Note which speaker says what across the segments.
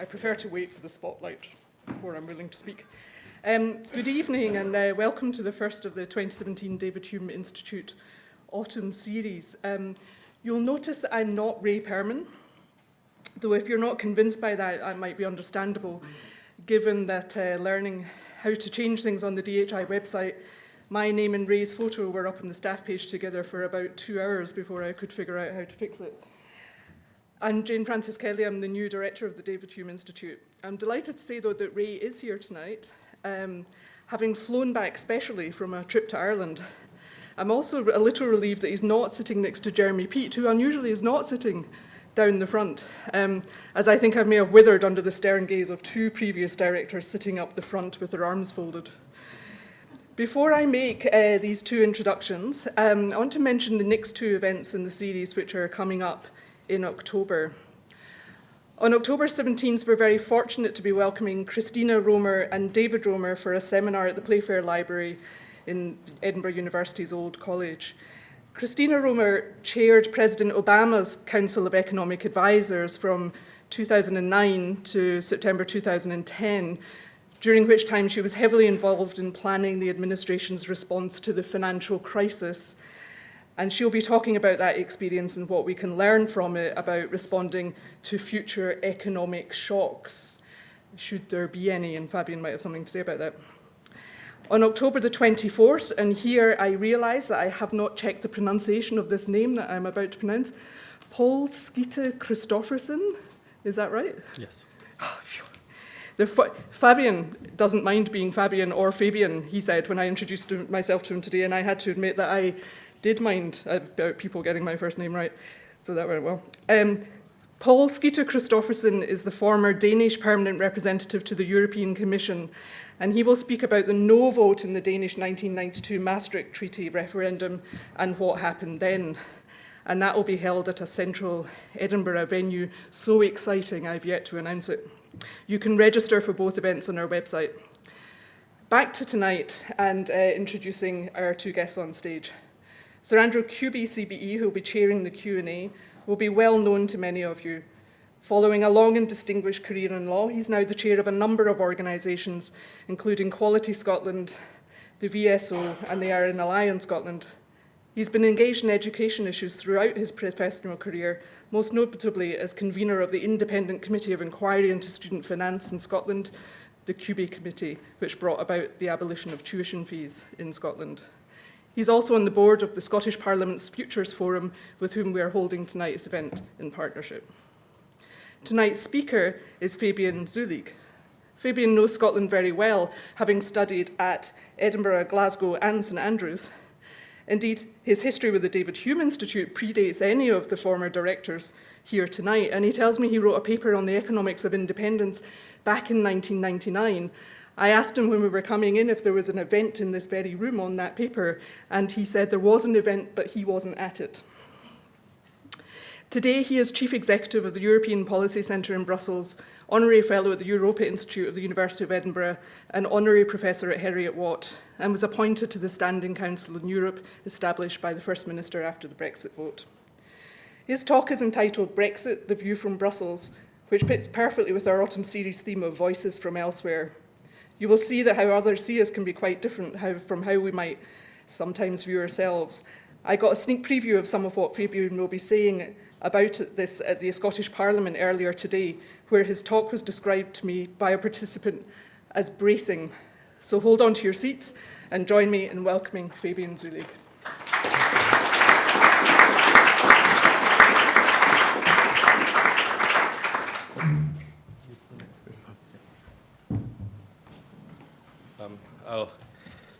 Speaker 1: I prefer to wait for the spotlight before I'm willing to speak. Good evening and welcome to the first of the 2017 David Hume Institute Autumn Series. You'll notice that I'm not Ray Perman, though if you're not convinced by that might be understandable, given that learning how to change things on the DHI website, my name and Ray's photo were up on the staff page together for about 2 hours before I could figure out how to fix it. I'm Jane Frances Kelly. I'm the new director of the David Hume Institute. I'm delighted to say, though, that Ray is here tonight, having flown back specially from a trip to Ireland. I'm also a little relieved that he's not sitting next to Jeremy Peat, who unusually is not sitting down the front, as I think I may have withered under the stern gaze of 2 previous directors sitting up the front with their arms folded. Before I make these 2 introductions, I want to mention the next 2 events in the series which are coming up in October. On October 17th, we're very fortunate to be welcoming Christina Romer and David Romer for a seminar at the Playfair Library in Edinburgh University's Old College. Christina Romer chaired President Obama's Council of Economic Advisors from 2009 to September 2010, during which time she was heavily involved in planning the administration's response to the financial crisis. And she'll be talking about that experience and what we can learn from it about responding to future economic shocks, should there be any, and Fabian might have something to say about that. On October the 24th, and here I realise that I have not checked the pronunciation of this name that I'm about to pronounce, Paul Skeete Christofferson, is that right?
Speaker 2: Yes.
Speaker 1: Fabian doesn't mind being Fabian or Fabian, he said when I introduced myself to him today, and I had to admit that I did mind about people getting my first name right, so that went well. Paul Skeete Christofferson is the former Danish permanent representative to the European Commission, and he will speak about the no vote in the Danish 1992 Maastricht Treaty referendum and what happened then. And that will be held at a central Edinburgh venue so exciting I've yet to announce it. You can register for both events on our website. Back to tonight and introducing our 2 guests on stage. Sir Andrew Kuby, CBE, who will be chairing the Q&A, will be well known to many of you. Following a long and distinguished career in law, he's now the chair of a number of organisations, including Quality Scotland, the VSO, and the RNLI in Scotland. He's been engaged in education issues throughout his professional career, most notably as convener of the Independent Committee of Inquiry into Student Finance in Scotland, the Kuby Committee, which brought about the abolition of tuition fees in Scotland. He's also on the board of the Scottish Parliament's Futures Forum, with whom we are holding tonight's event in partnership. Tonight's speaker is Fabian Zuleeg. Fabian knows Scotland very well, having studied at Edinburgh, Glasgow, and St Andrews. Indeed, his history with the David Hume Institute predates any of the former directors here tonight, and he tells me he wrote a paper on the economics of independence back in 1999. I asked him when we were coming in if there was an event in this very room on that paper, and he said there was an event, but he wasn't at it. Today, he is Chief Executive of the European Policy Centre in Brussels, Honorary Fellow at the Europa Institute of the University of Edinburgh, and Honorary Professor at Heriot-Watt, and was appointed to the Standing Council in Europe, established by the First Minister after the Brexit vote. His talk is entitled Brexit, the View from Brussels, which fits perfectly with our autumn series theme of Voices from Elsewhere. You will see that how others see us can be quite different from how we might sometimes view ourselves. I got a sneak preview of some of what Fabian will be saying about this at the Scottish Parliament earlier today, where his talk was described to me by a participant as bracing. So hold on to your seats and join me in welcoming Fabian Zuleeg.
Speaker 2: I'll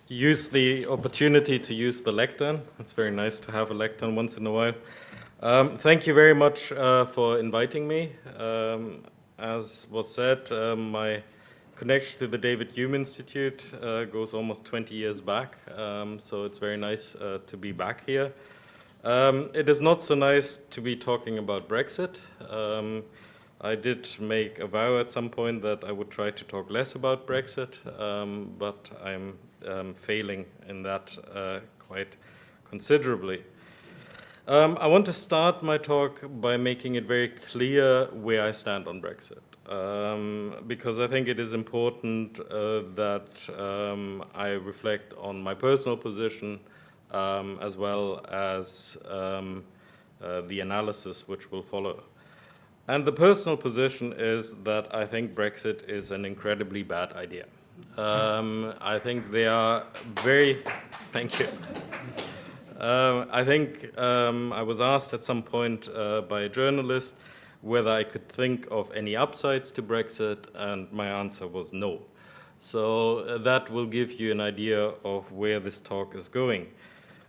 Speaker 2: use the opportunity to use the lectern. It's very nice to have a lectern once in a while. Thank you very much for inviting me. As was said, my connection to the David Hume Institute goes almost 20 years back, so it's very nice to be back here. It is not so nice to be talking about Brexit. I did make a vow at some point that I would try to talk less about Brexit, but I'm failing in that quite considerably. I want to start my talk by making it very clear where I stand on Brexit, because I think it is important that I reflect on my personal position as well as the analysis which will follow. And the personal position is that I think Brexit is an incredibly bad idea. I think they are very, thank you. I think I was asked at some point by a journalist whether I could think of any upsides to Brexit, and my answer was no. So that will give you an idea of where this talk is going.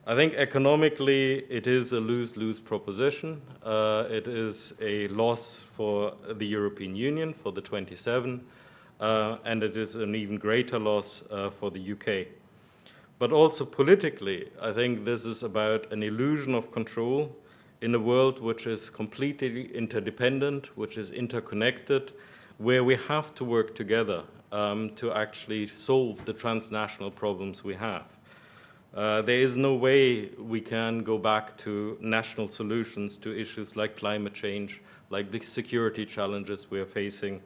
Speaker 2: I think economically it is a lose-lose proposition. It is a loss for the European Union, for the 27, and it is an even greater loss for the UK. But also politically, I think this is about an illusion of control in a world which is completely interdependent, which is interconnected, where we have to work together to actually solve the transnational problems we have. There is no way we can go back to national solutions to issues like climate change, like the security challenges we are facing,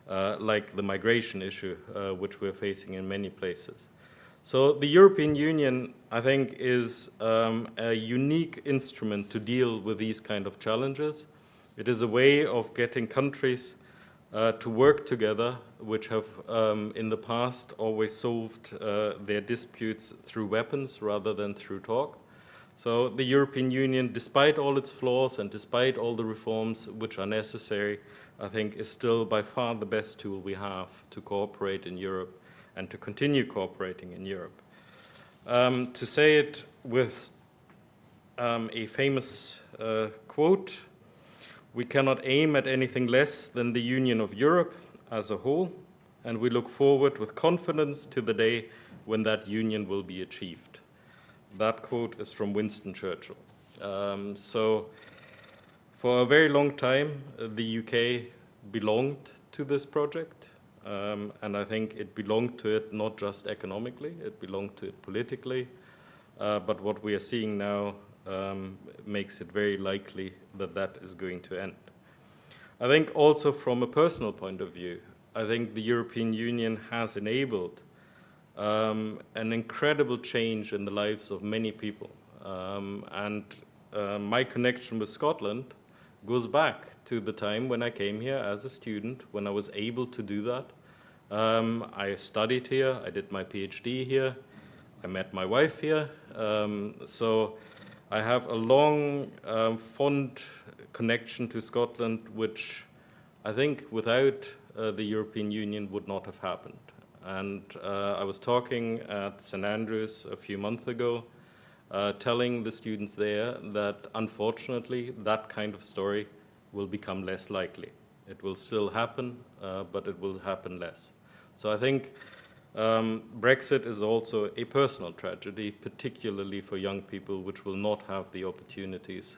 Speaker 2: like the migration issue, which we're facing in many places. So the European Union, I think, is a unique instrument to deal with these kind of challenges. It is a way of getting countries to work together, which have in the past always solved their disputes through weapons rather than through talk. So the European Union, despite all its flaws and despite all the reforms which are necessary, I think is still by far the best tool we have to cooperate in Europe and to continue cooperating in Europe. To say it with a famous quote, we cannot aim at anything less than the union of Europe as a whole, and we look forward with confidence to the day when that union will be achieved. That quote is from Winston Churchill. So for a very long time, the UK belonged to this project, and I think it belonged to it not just economically, it belonged to it politically, but what we are seeing now makes it very likely that that is going to end. I think also from a personal point of view, I think the European Union has enabled an incredible change in the lives of many people. My connection with Scotland goes back to the time when I came here as a student, when I was able to do that. I studied here, I did my PhD here, I met my wife here. So I have a long, fond connection to Scotland, which I think without the European Union would not have happened. And I was talking at St. Andrews a few months ago, telling the students there that unfortunately that kind of story will become less likely. It will still happen, but it will happen less. So I think Brexit is also a personal tragedy, particularly for young people which will not have the opportunities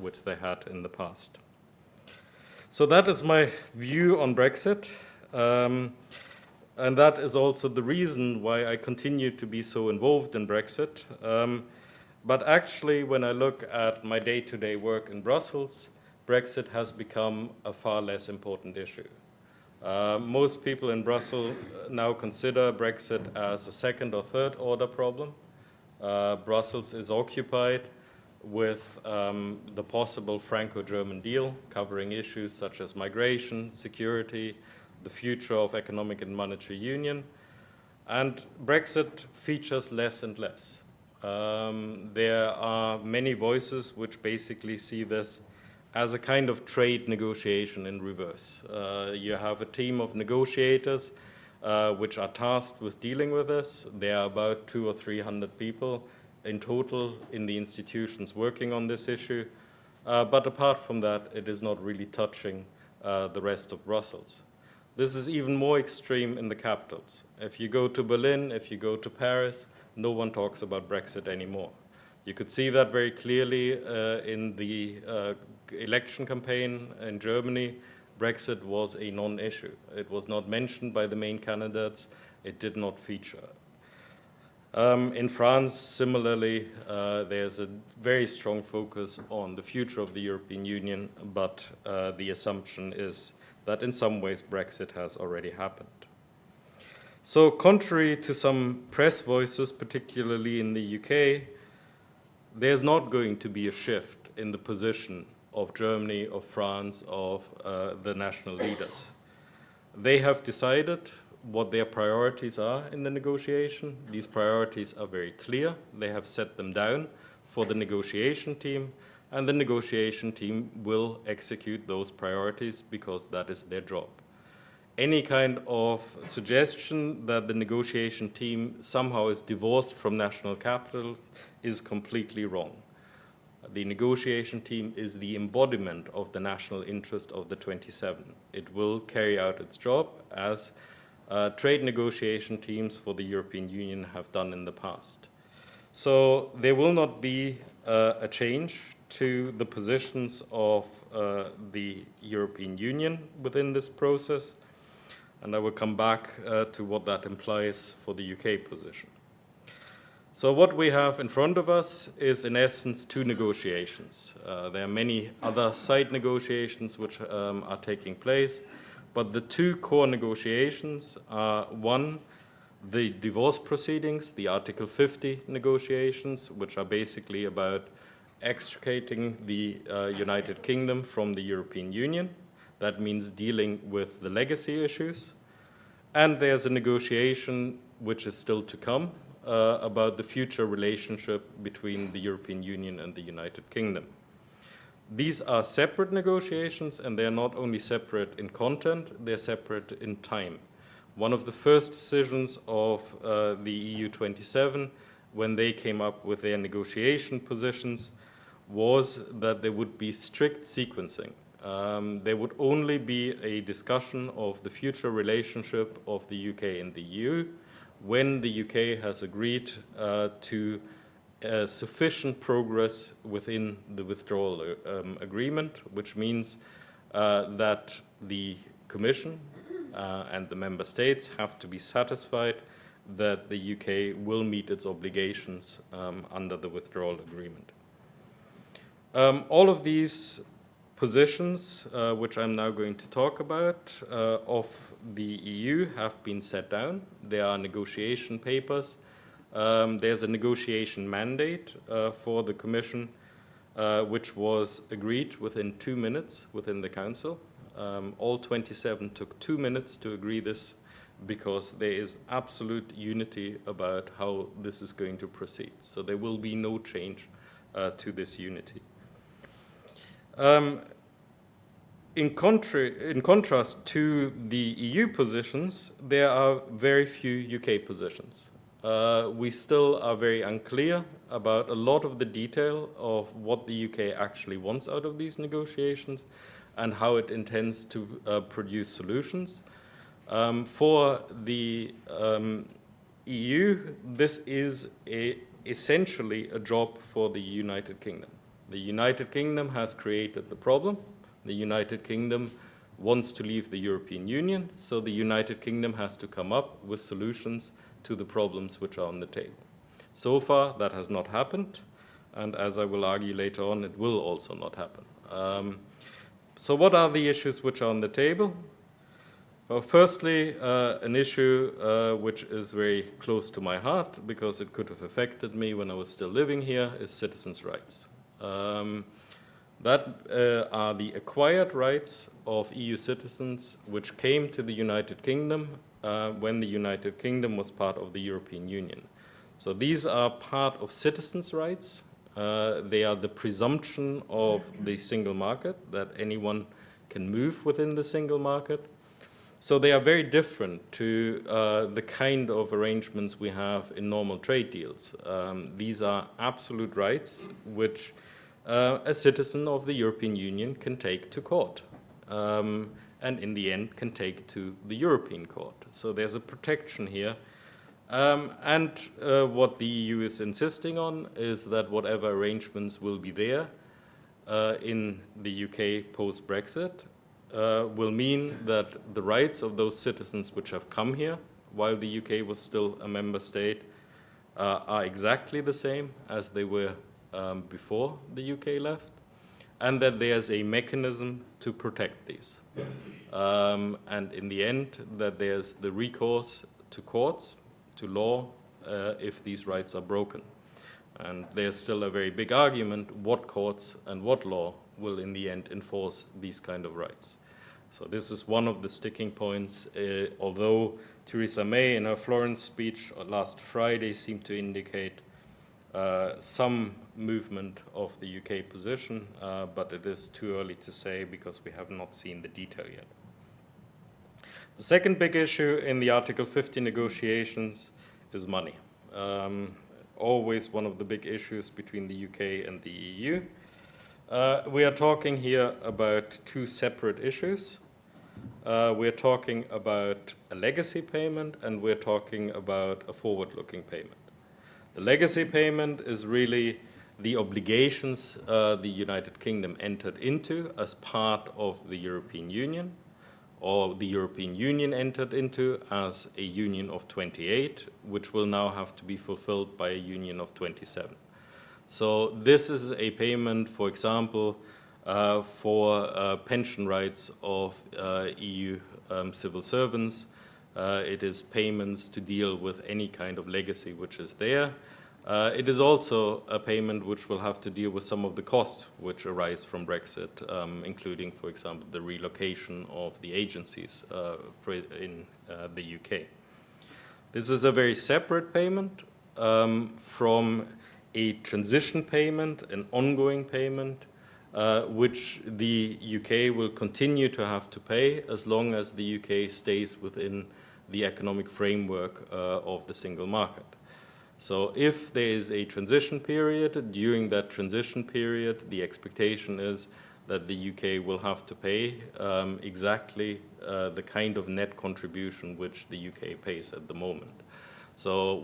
Speaker 2: which they had in the past. So that is my view on Brexit. And that is also the reason why I continue to be so involved in Brexit. But actually, when I look at my day-to-day work in Brussels, Brexit has become a far less important issue. Most people in Brussels now consider Brexit as a second or third order problem. Brussels is occupied with the possible Franco-German deal covering issues such as migration, security, the future of economic and monetary union. And Brexit features less and less. There are many voices which basically see this as a kind of trade negotiation in reverse. You have a team of negotiators which are tasked with dealing with this. There are about 200 or 300 people in total in the institutions working on this issue. But apart from that, it is not really touching the rest of Brussels. This is even more extreme in the capitals. If you go to Berlin, if you go to Paris, no one talks about Brexit anymore. You could see that very clearly in the election campaign in Germany. Brexit was a non-issue. It was not mentioned by the main candidates. It did not feature. In France, similarly, there's a very strong focus on the future of the European Union, but the assumption is that in some ways Brexit has already happened. So contrary to some press voices, particularly in the UK, there's not going to be a shift in the position of Germany, of France, of the national leaders. They have decided what their priorities are in the negotiation. These priorities are very clear. They have set them down for the negotiation team, and the negotiation team will execute those priorities because that is their job. Any kind of suggestion that the negotiation team somehow is divorced from national capital is completely wrong. The negotiation team is the embodiment of the national interest of the 27. It will carry out its job as trade negotiation teams for the European Union have done in the past. So there will not be a change to the positions of the European Union within this process, and I will come back to what that implies for the UK position. So what we have in front of us is, in essence, two negotiations. There are many other side negotiations which are taking place, but the two core negotiations are, one, the divorce proceedings, the Article 50 negotiations, which are basically about extricating the United Kingdom from the European Union. That means dealing with the legacy issues. And there's a negotiation which is still to come about the future relationship between the European Union and the United Kingdom. These are separate negotiations, and they're not only separate in content, they're separate in time. One of the first decisions of the EU 27, when they came up with their negotiation positions, was that there would be strict sequencing. There would only be a discussion of the future relationship of the UK and the EU when the UK has agreed to sufficient progress within the withdrawal agreement, which means that the Commission and the Member States have to be satisfied that the UK will meet its obligations under the withdrawal agreement. All of these positions, which I'm now going to talk about, of the EU have been set down. There are negotiation papers. There's a negotiation mandate for the Commission, which was agreed within 2 minutes within the Council. All 27 took 2 minutes to agree this because there is absolute unity about how this is going to proceed. So there will be no change to this unity. In contrast to the EU positions, there are very few UK positions. We still are very unclear about a lot of the detail of what the UK actually wants out of these negotiations and how it intends to produce solutions. For the EU, this is essentially a job for the United Kingdom. The United Kingdom has created the problem. The United Kingdom wants to leave the European Union, so the United Kingdom has to come up with solutions to the problems which are on the table. So far, that has not happened, and as I will argue later on, it will also not happen. So what are the issues which are on the table? Well, firstly, an issue which is very close to my heart because it could have affected me when I was still living here is citizens' rights. That are the acquired rights of EU citizens which came to the United Kingdom when the United Kingdom was part of the European Union. So these are part of citizens' rights. They are the presumption of the single market, that anyone can move within the single market. So they are very different to the kind of arrangements we have in normal trade deals. These are absolute rights which a citizen of the European Union can take to court, and in the end can take to the European court. So there's a protection here. And what the EU is insisting on is that whatever arrangements will be there in the UK post-Brexit will mean that the rights of those citizens which have come here while the UK was still a member state are exactly the same as they were before the UK left, and that there's a mechanism to protect these. And in the end, that there's the recourse to courts, to law, if these rights are broken. And there's still a very big argument what courts and what law will in the end enforce these kind of rights. So this is one of the sticking points, although Theresa May in her Florence speech last Friday seemed to indicate some movement of the UK position, but it is too early to say because we have not seen the detail yet. The second big issue in the Article 50 negotiations is money. Always one of the big issues between the UK and the EU. We are talking here about two separate issues. We're talking about a legacy payment and we're talking about a forward-looking payment. The legacy payment is really the obligations the United Kingdom entered into as part of the European Union, or the European Union entered into as a union of 28, which will now have to be fulfilled by a union of 27. So this is a payment, for example, for pension rights of EU civil servants. It is payments to deal with any kind of legacy which is there. It is also a payment which will have to deal with some of the costs which arise from Brexit, including, for example, the relocation of the agencies in the UK. This is a very separate payment from a transition payment, an ongoing payment, which the UK will continue to have to pay as long as the UK stays within the economic framework of the single market. So if there is a transition period, during that transition period, the expectation is that the UK will have to pay exactly the kind of net contribution which the UK pays at the moment. So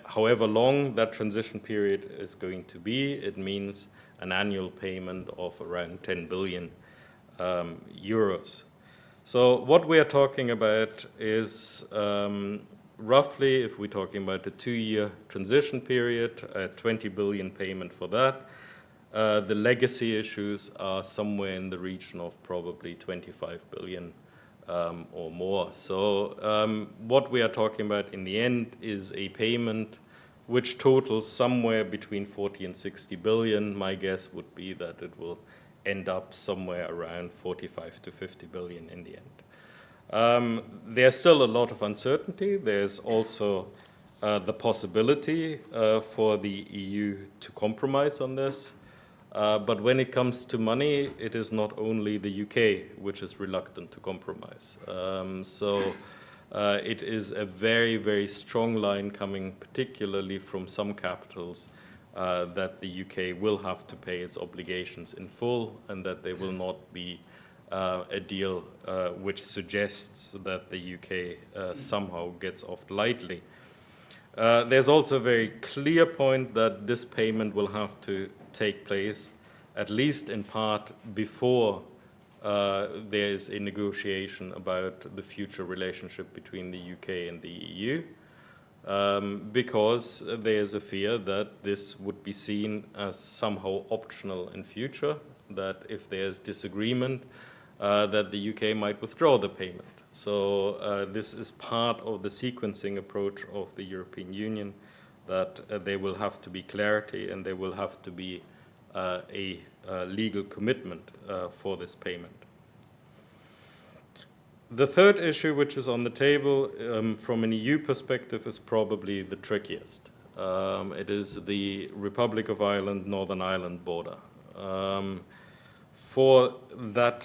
Speaker 2: however long that transition period is going to be, it means an annual payment of around 10 billion euros. So what we are talking about is roughly, if we're talking about a 2-year transition period, a 20 billion payment for that. The legacy issues are somewhere in the region of probably 25 billion or more. So what we are talking about in the end is a payment which totals somewhere between 40 and 60 billion. My guess would be that it will end up somewhere around 45 to 50 billion in the end. There's still a lot of uncertainty. There's also the possibility for the EU to compromise on this. But when it comes to money, it is not only the UK which is reluctant to compromise. It is a very, very strong line coming particularly from some capitals that the UK will have to pay its obligations in full and that there will not be a deal which suggests that the UK somehow gets off lightly. There's also a very clear point that this payment will have to take place, at least in part, before there is a negotiation about the future relationship between the UK and the EU, because there's a fear that this would be seen as somehow optional in future, that if there's disagreement, that the UK might withdraw the payment. So this is part of the sequencing approach of the European Union, that there will have to be clarity and there will have to be a legal commitment for this payment. The third issue which is on the table from an EU perspective is probably the trickiest. It is the Republic of Ireland, Northern Ireland border. For that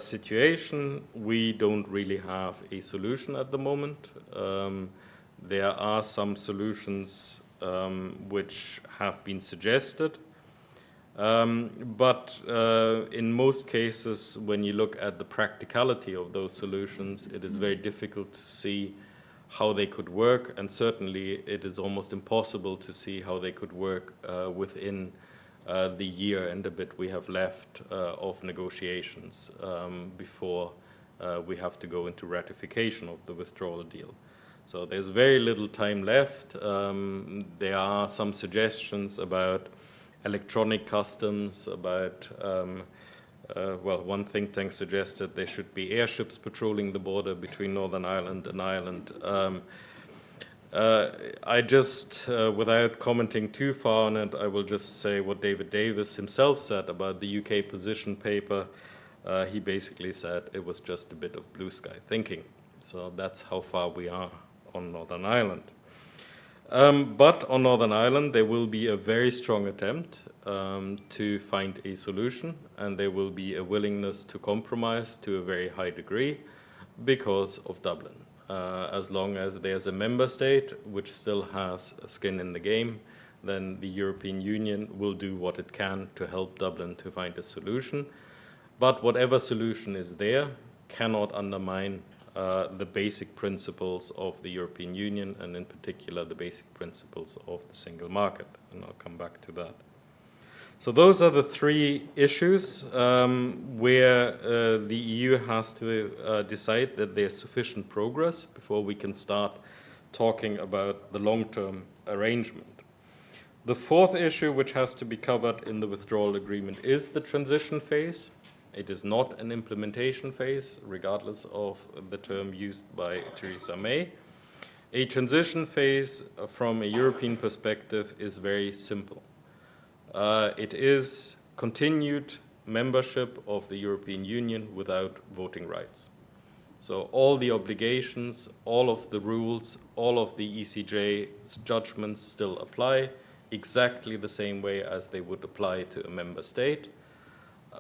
Speaker 2: situation, we don't really have a solution at the moment. There are some solutions which have been suggested. But in most cases, when you look at the practicality of those solutions, it is very difficult to see how they could work, and certainly it is almost impossible to see how they could work within the year and a bit we have left of negotiations before we have to go into ratification of the withdrawal deal. So there's very little time left. There are some suggestions about electronic customs, about, well, one think tank suggested there should be airships patrolling the border between Northern Ireland and Ireland. I just, without commenting too far on it, I will just say what David Davis himself said about the UK position paper. He basically said it was just a bit of blue sky thinking. So that's how far we are on Northern Ireland. But on Northern Ireland, there will be a very strong attempt to find a solution, and there will be a willingness to compromise to a very high degree because of Dublin. As long as there's a member state which still has a skin in the game, then the European Union will do what it can to help Dublin to find a solution. But whatever solution is there cannot undermine the basic principles of the European Union, and in particular the basic principles of the single market, and I'll come back to that. So those are the three issues where the EU has to decide that there's sufficient progress before we can start talking about the long-term arrangement. The fourth issue which has to be covered in the withdrawal agreement is the transition phase. It is not an implementation phase, regardless of the term used by Theresa May. A transition phase from a European perspective is very simple. It is continued membership of the European Union without voting rights. So all the obligations, all of the rules, all of the ECJ's judgments still apply exactly the same way as they would apply to a member state.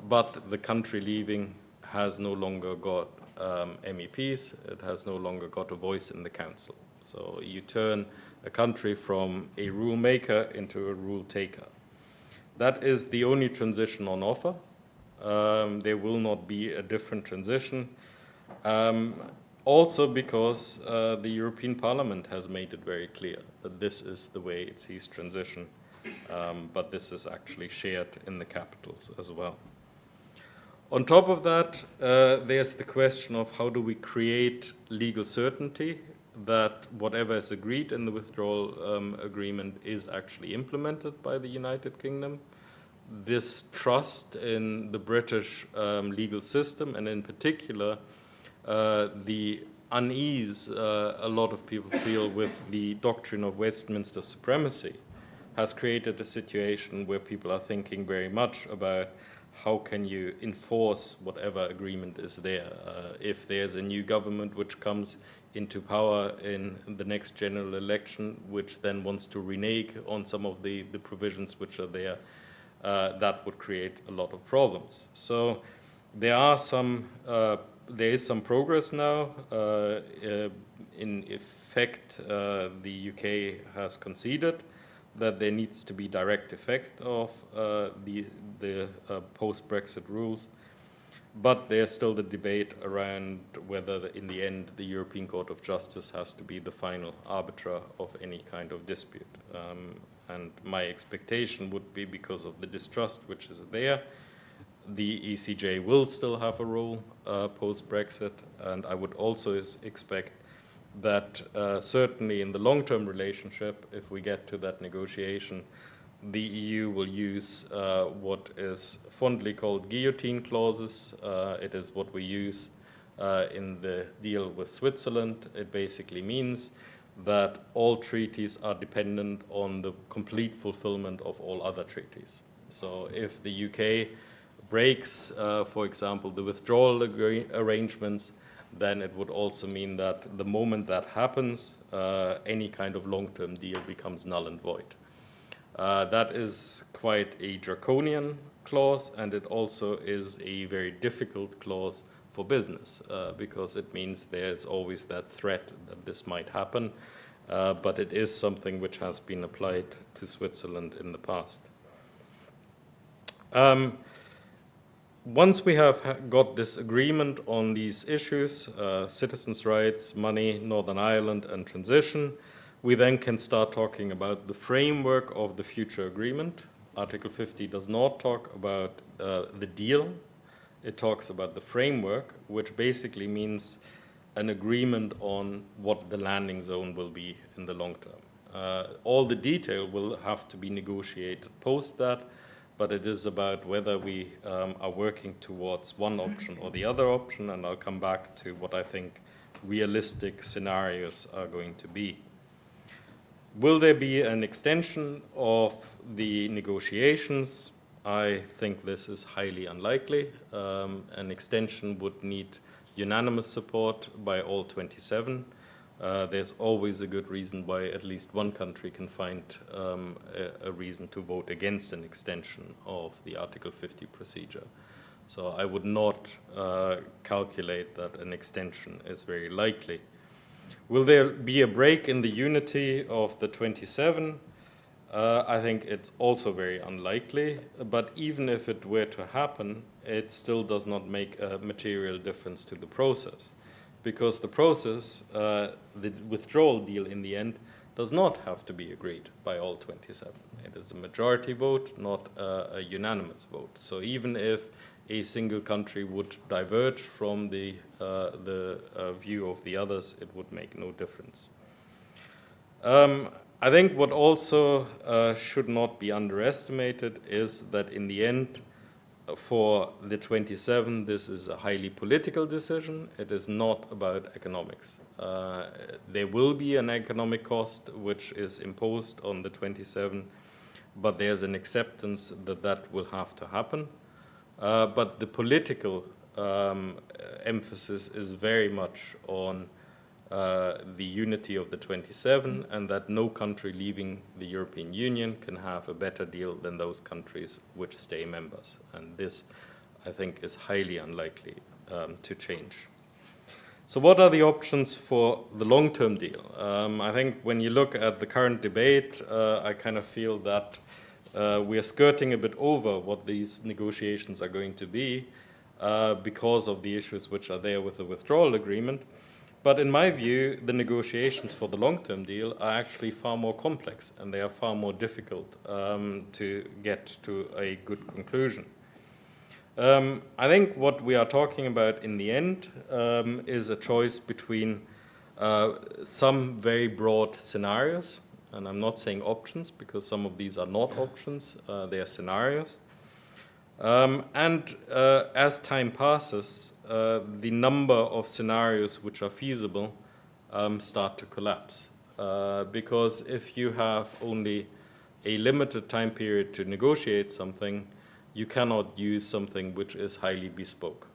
Speaker 2: But the country leaving has no longer got MEPs, it has no longer got a voice in the council. So you turn a country from a rule maker into a rule taker. That is the only transition on offer. There will not be a different transition. Also because the European Parliament has made it very clear that this is the way it sees transition, but this is actually shared in the capitals as well. On top of that, there's the question of how do we create legal certainty that whatever is agreed in the withdrawal agreement is actually implemented by the United Kingdom. This trust in the British legal system, and in particular the unease a lot of people feel with the doctrine of Westminster supremacy, has created a situation where people are thinking very much about how can you enforce whatever agreement is there. If there's a new government which comes into power in the next general election, which then wants to renege on some of the provisions which are there, that would create a lot of problems. So there is some progress now. In effect, the UK has conceded that there needs to be direct effect of the post-Brexit rules, but there's still the debate around whether in the end the European Court of Justice has to be the final arbiter of any kind of dispute. And my expectation would be, because of the distrust which is there, the ECJ will still have a role post-Brexit, and I would also expect that certainly in the long-term relationship, if we get to that negotiation, the EU will use what is fondly called guillotine clauses. It is what we use in the deal with Switzerland. It basically means that all treaties are dependent on the complete fulfillment of all other treaties. So if the UK breaks, for example, the withdrawal arrangements, then it would also mean that the moment that happens, any kind of long-term deal becomes null and void. That is quite a draconian clause, and it also is a very difficult clause for business, because it means there's always that threat that this might happen, but it is something which has been applied to Switzerland in the past. Once we have got this agreement on these issues, citizens' rights, money, Northern Ireland, and transition, we then can start talking about the framework of the future agreement. Article 50 does not talk about the deal. It talks about the framework, which basically means an agreement on what the landing zone will be in the long term. All the detail will have to be negotiated post that, but it is about whether we are working towards one option or the other option, and I'll come back to what I think realistic scenarios are going to be. Will there be an extension of the negotiations? I think this is highly unlikely. An extension would need unanimous support by all 27. There's always a good reason why at least one country can find a reason to vote against an extension of the Article 50 procedure. So I would not calculate that an extension is very likely. Will there be a break in the unity of the 27? I think it's also very unlikely, but even if it were to happen, it still does not make a material difference to the process, because the process, the withdrawal deal in the end, does not have to be agreed by all 27. It is a majority vote, not a unanimous vote. So even if a single country would diverge from the view of the others, it would make no difference. I think what also should not be underestimated is that in the end, for the 27, this is a highly political decision. It is not about economics. There will be an economic cost which is imposed on the 27, but there's an acceptance that that will have to happen. But the political emphasis is very much on the unity of the 27, and that no country leaving the European Union can have a better deal than those countries which stay members. And this, I think, is highly unlikely to change. So what are the options for the long-term deal? I think when you look at the current debate, I kind of feel that we are skirting a bit over what these negotiations are going to be because of the issues which are there with the withdrawal agreement. But in my view, the negotiations for the long-term deal are actually far more complex, and they are far more difficult to get to a good conclusion. I think what we are talking about in the end is a choice between some very broad scenarios, and I'm not saying options because some of these are not options, they are scenarios. As time passes, the number of scenarios which are feasible start to collapse. Because if you have only a limited time period to negotiate something, you cannot use something which is highly bespoke.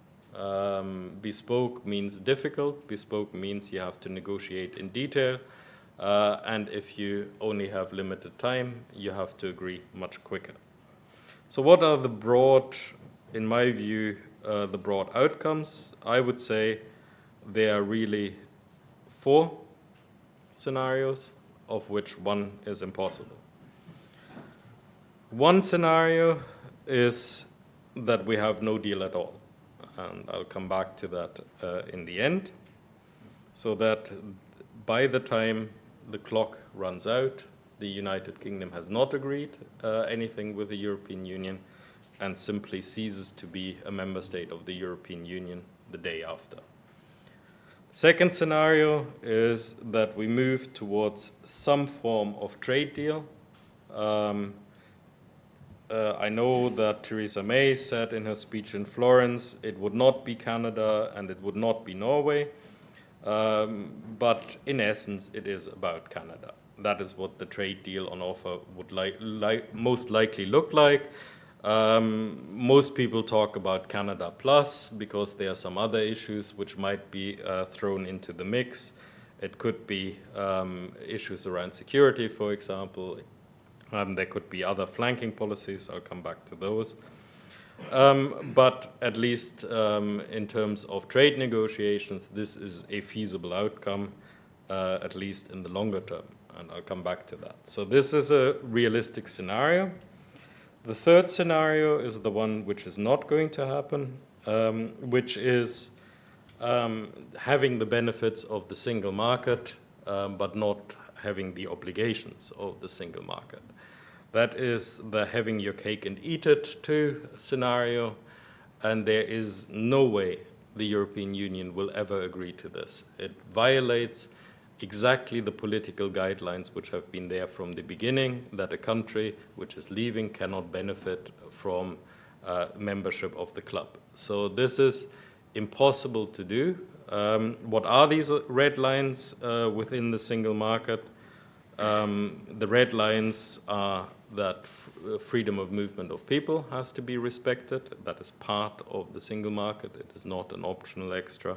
Speaker 2: Bespoke means difficult, bespoke means you have to negotiate in detail, and if you only have limited time, you have to agree much quicker. So what are the broad, in my view, the broad outcomes? I would say there are really 4 scenarios, of which one is impossible. One scenario is that we have no deal at all, and I'll come back to that in the end, so that by the time the clock runs out, the United Kingdom has not agreed anything with the European Union and simply ceases to be a member state of the European Union the day after. Second scenario is that we move towards some form of trade deal. I know that Theresa May said in her speech in Florence it would not be Canada and it would not be Norway, but in essence it is about Canada. That is what the trade deal on offer would most likely look like. Most people talk about Canada Plus because there are some other issues which might be thrown into the mix. It could be issues around security, for example. There could be other flanking policies. I'll come back to those. But at least in terms of trade negotiations, this is a feasible outcome, at least in the longer term. And I'll come back to that. So this is a realistic scenario. The third scenario is the one which is not going to happen, which is having the benefits of the single market, but not having the obligations of the single market. That is the having your cake and eat it too scenario, and there is no way the European Union will ever agree to this. It violates exactly the political guidelines which have been there from the beginning, that a country which is leaving cannot benefit from membership of the club. So this is impossible to do. What are these red lines within the single market? The red lines are that freedom of movement of people has to be respected. That is part of the single market. It is not an optional extra.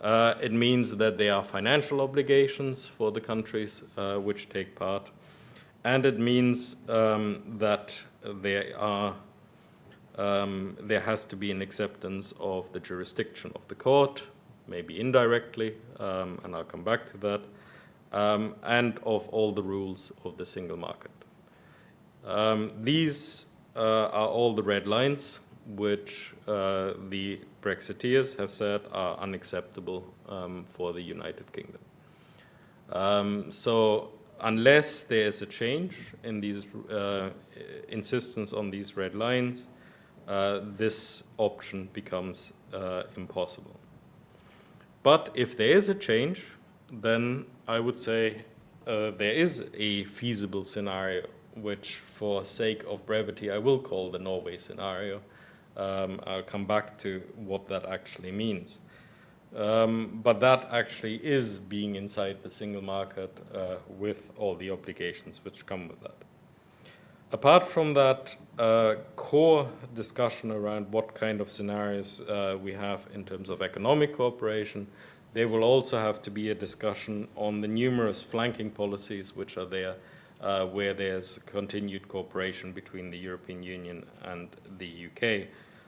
Speaker 2: It means that there are financial obligations for the countries which take part. And it means that there has to be an acceptance of the jurisdiction of the court, maybe indirectly, and I'll come back to that, and of all the rules of the single market. These are all the red lines which the Brexiteers have said are unacceptable for the United Kingdom. So unless there is a change in these insistence on these red lines, this option becomes impossible. But if there is a change, then I would say there is a feasible scenario, which for sake of brevity I will call the Norway scenario. I'll come back to what that actually means. But that actually is being inside the single market with all the obligations which come with that. Apart from that core discussion around what kind of scenarios we have in terms of economic cooperation, there will also have to be a discussion on the numerous flanking policies which are there, where there's continued cooperation between the European Union and the UK.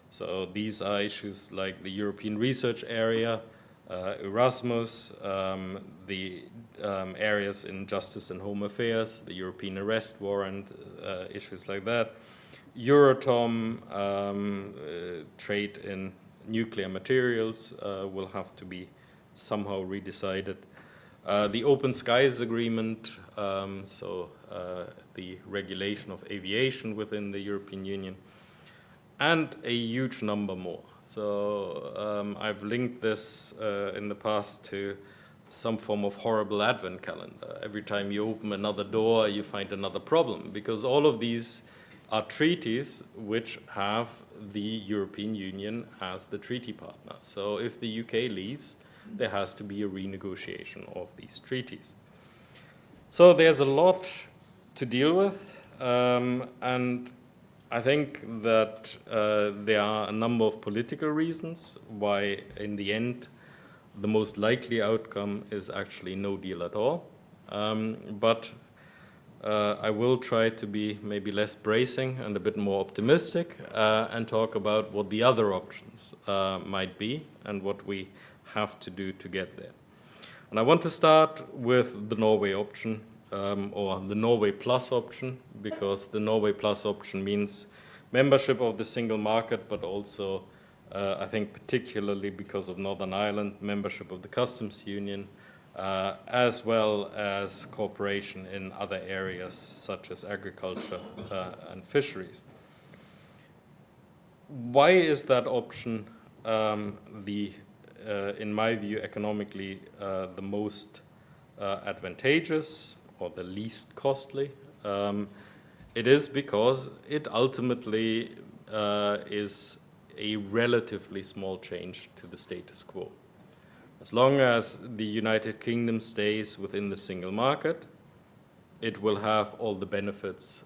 Speaker 2: So these are issues like the European Research Area, Erasmus, the areas in justice and home affairs, the European arrest warrant, issues like that, Euratom, trade in nuclear materials will have to be somehow redecided. The Open Skies Agreement, the regulation of aviation within the European Union, and a huge number more. So I've linked this in the past to some form of horrible advent calendar. Every time you open another door, you find another problem, because all of these are treaties which have the European Union as the treaty partner. So if the UK leaves, there has to be a renegotiation of these treaties. So there's a lot to deal with, and I think that there are a number of political reasons why, in the end, the most likely outcome is actually no deal at all. But I will try to be maybe less bracing and a bit more optimistic and talk about what the other options might be and what we have to do to get there. And I want to start with the Norway option, or the Norway Plus option, because the Norway Plus option means membership of the single market, but also, I think particularly because of Northern Ireland, membership of the customs union, as well as cooperation in other areas such as agriculture and fisheries. Why is that option in my view, economically the most advantageous or the least costly? It is because it ultimately is a relatively small change to the status quo. As long as the United Kingdom stays within the single market, it will have all the benefits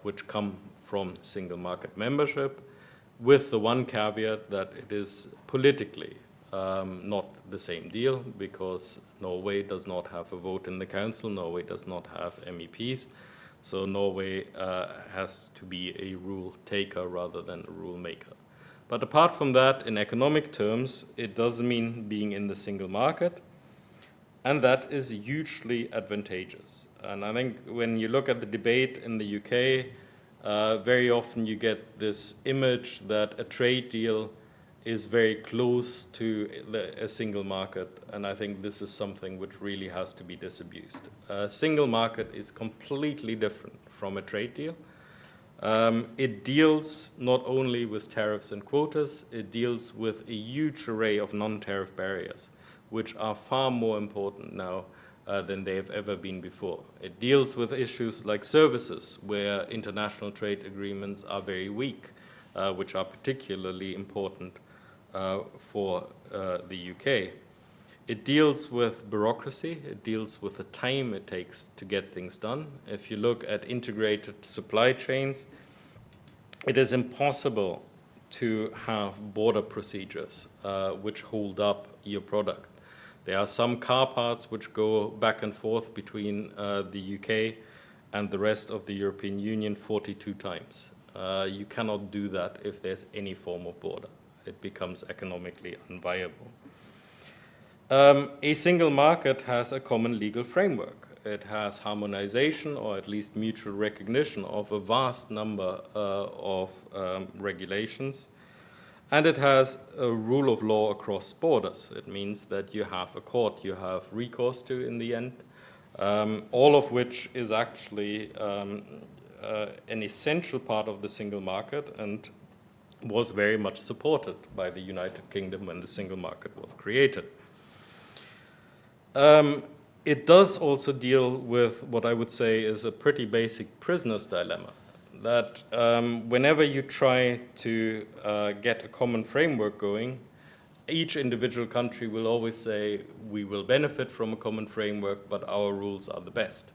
Speaker 2: which come from single market membership, with the one caveat that it is politically not the same deal, because Norway does not have a vote in the council, Norway does not have MEPs, so Norway has to be a rule taker rather than a rule maker. But apart from that, in economic terms, it does mean being in the single market, and that is hugely advantageous. And I think when you look at the debate in the UK, very often you get this image that a trade deal is very close to a single market, and I think this is something which really has to be disabused. A single market is completely different from a trade deal. It deals not only with tariffs and quotas, it deals with a huge array of non-tariff barriers, which are far more important now than they have ever been before. It deals with issues like services, where international trade agreements are very weak, which are particularly important for the UK. It deals with bureaucracy, it deals with the time it takes to get things done. If you look at integrated supply chains, it is impossible to have border procedures which hold up your product. There are some car parts which go back and forth between the UK and the rest of the European Union 42 times. You cannot do that if there's any form of border. It becomes economically unviable. A single market has a common legal framework. It has harmonization, or at least mutual recognition, of a vast number of regulations. And it has a rule of law across borders. It means that you have a court you have recourse to in the end, all of which is actually an essential part of the single market and was very much supported by the United Kingdom when the single market was created. It does also deal with what I would say is a pretty basic prisoner's dilemma, that whenever you try to get a common framework going, each individual country will always say, we will benefit from a common framework, but our rules are the best.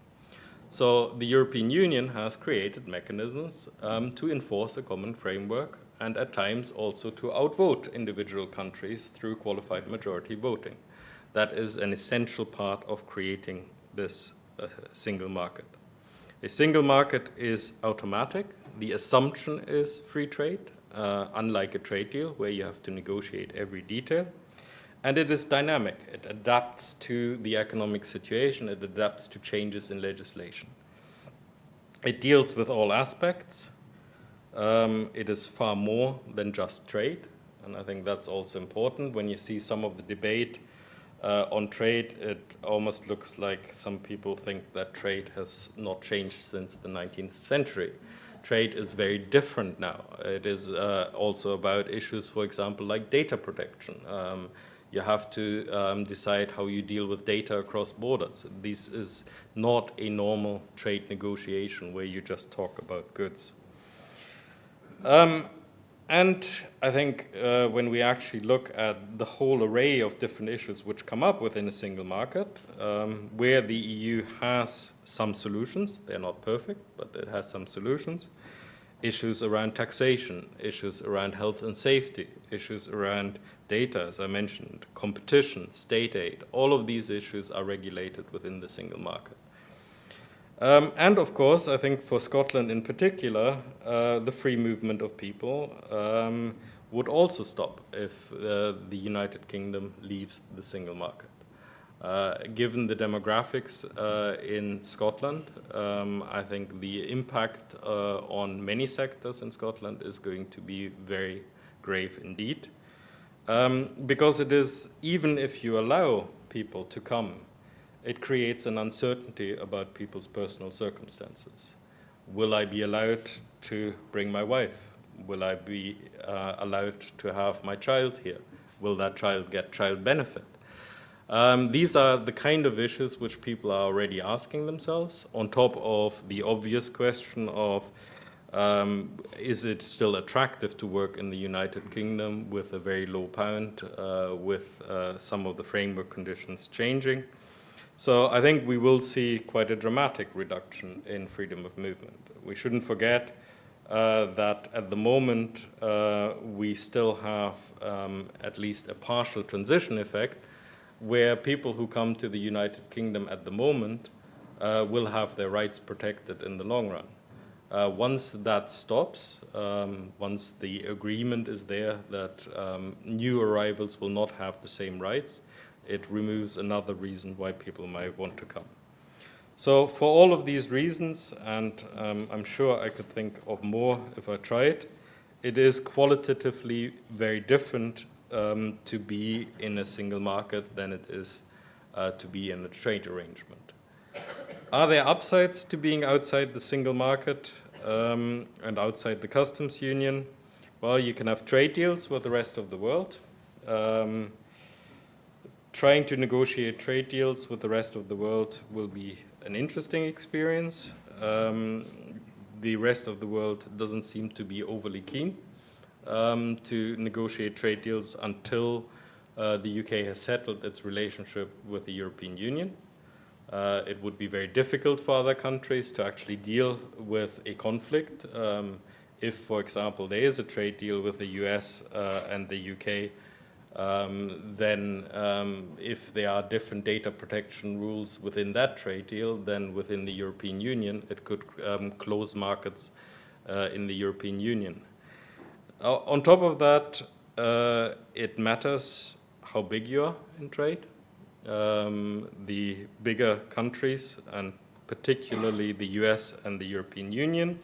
Speaker 2: So the European Union has created mechanisms to enforce a common framework, and at times also to outvote individual countries through qualified majority voting. That is an essential part of creating this single market. A single market is automatic. The assumption is free trade, unlike a trade deal where you have to negotiate every detail. And it is dynamic. It adapts to the economic situation. It adapts to changes in legislation. It deals with all aspects. It is far more than just trade. And I think that's also important. When you see some of the debate on trade, it almost looks like some people think that trade has not changed since the 19th century. Trade is very different now. It is also about issues, for example, like data protection. You have to decide how you deal with data across borders. This is not a normal trade negotiation where you just talk about goods. And I think when we actually look at the whole array of different issues which come up within a single market, where the EU has some solutions, they're not perfect, but it has some solutions, issues around taxation, issues around health and safety, issues around data, as I mentioned, competition, state aid, all of these issues are regulated within the single market. And of course, I think for Scotland in particular, the free movement of people would also stop if the United Kingdom leaves the single market. Given the demographics in Scotland, I think the impact on many sectors in Scotland is going to be very grave indeed. Because it is, even if you allow people to come, it creates an uncertainty about people's personal circumstances. Will I be allowed to bring my wife? Will I be allowed to have my child here? Will that child get child benefit? These are the kind of issues which people are already asking themselves, on top of the obvious question of is it still attractive to work in the United Kingdom with a very low pound, with some of the framework conditions changing? So I think we will see quite a dramatic reduction in freedom of movement. We shouldn't forget that at the moment we still have at least a partial transition effect where people who come to the United Kingdom at the moment will have their rights protected in the long run. Once that stops, once the agreement is there that new arrivals will not have the same rights, it removes another reason why people might want to come. So for all of these reasons, and I'm sure I could think of more if I tried, it is qualitatively very different to be in a single market than it is to be in a trade arrangement. Are there upsides to being outside the single market? and outside the customs union, well, you can have trade deals with the rest of the world. Trying to negotiate trade deals with the rest of the world will be an interesting experience. The rest of the world doesn't seem to be overly keen to negotiate trade deals until the UK has settled its relationship with the European Union. It would be very difficult for other countries to actually deal with a conflict. If, for example, there is a trade deal with the US and the UK, then if there are different data protection rules within that trade deal than within the European Union, it could close markets in the European Union. On top of that, it matters how big you are in trade. The bigger countries, and particularly the US and the European Union,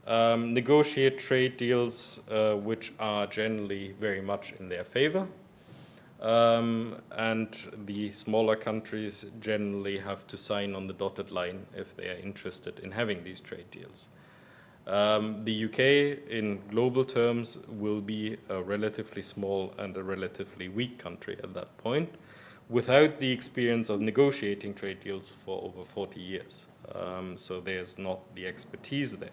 Speaker 2: negotiate trade deals which are generally very much in their favor. And the smaller countries generally have to sign on the dotted line if they are interested in having these trade deals. The UK, in global terms, will be a relatively small and a relatively weak country at that point, without the experience of negotiating trade deals for over 40 years. So there's not the expertise there.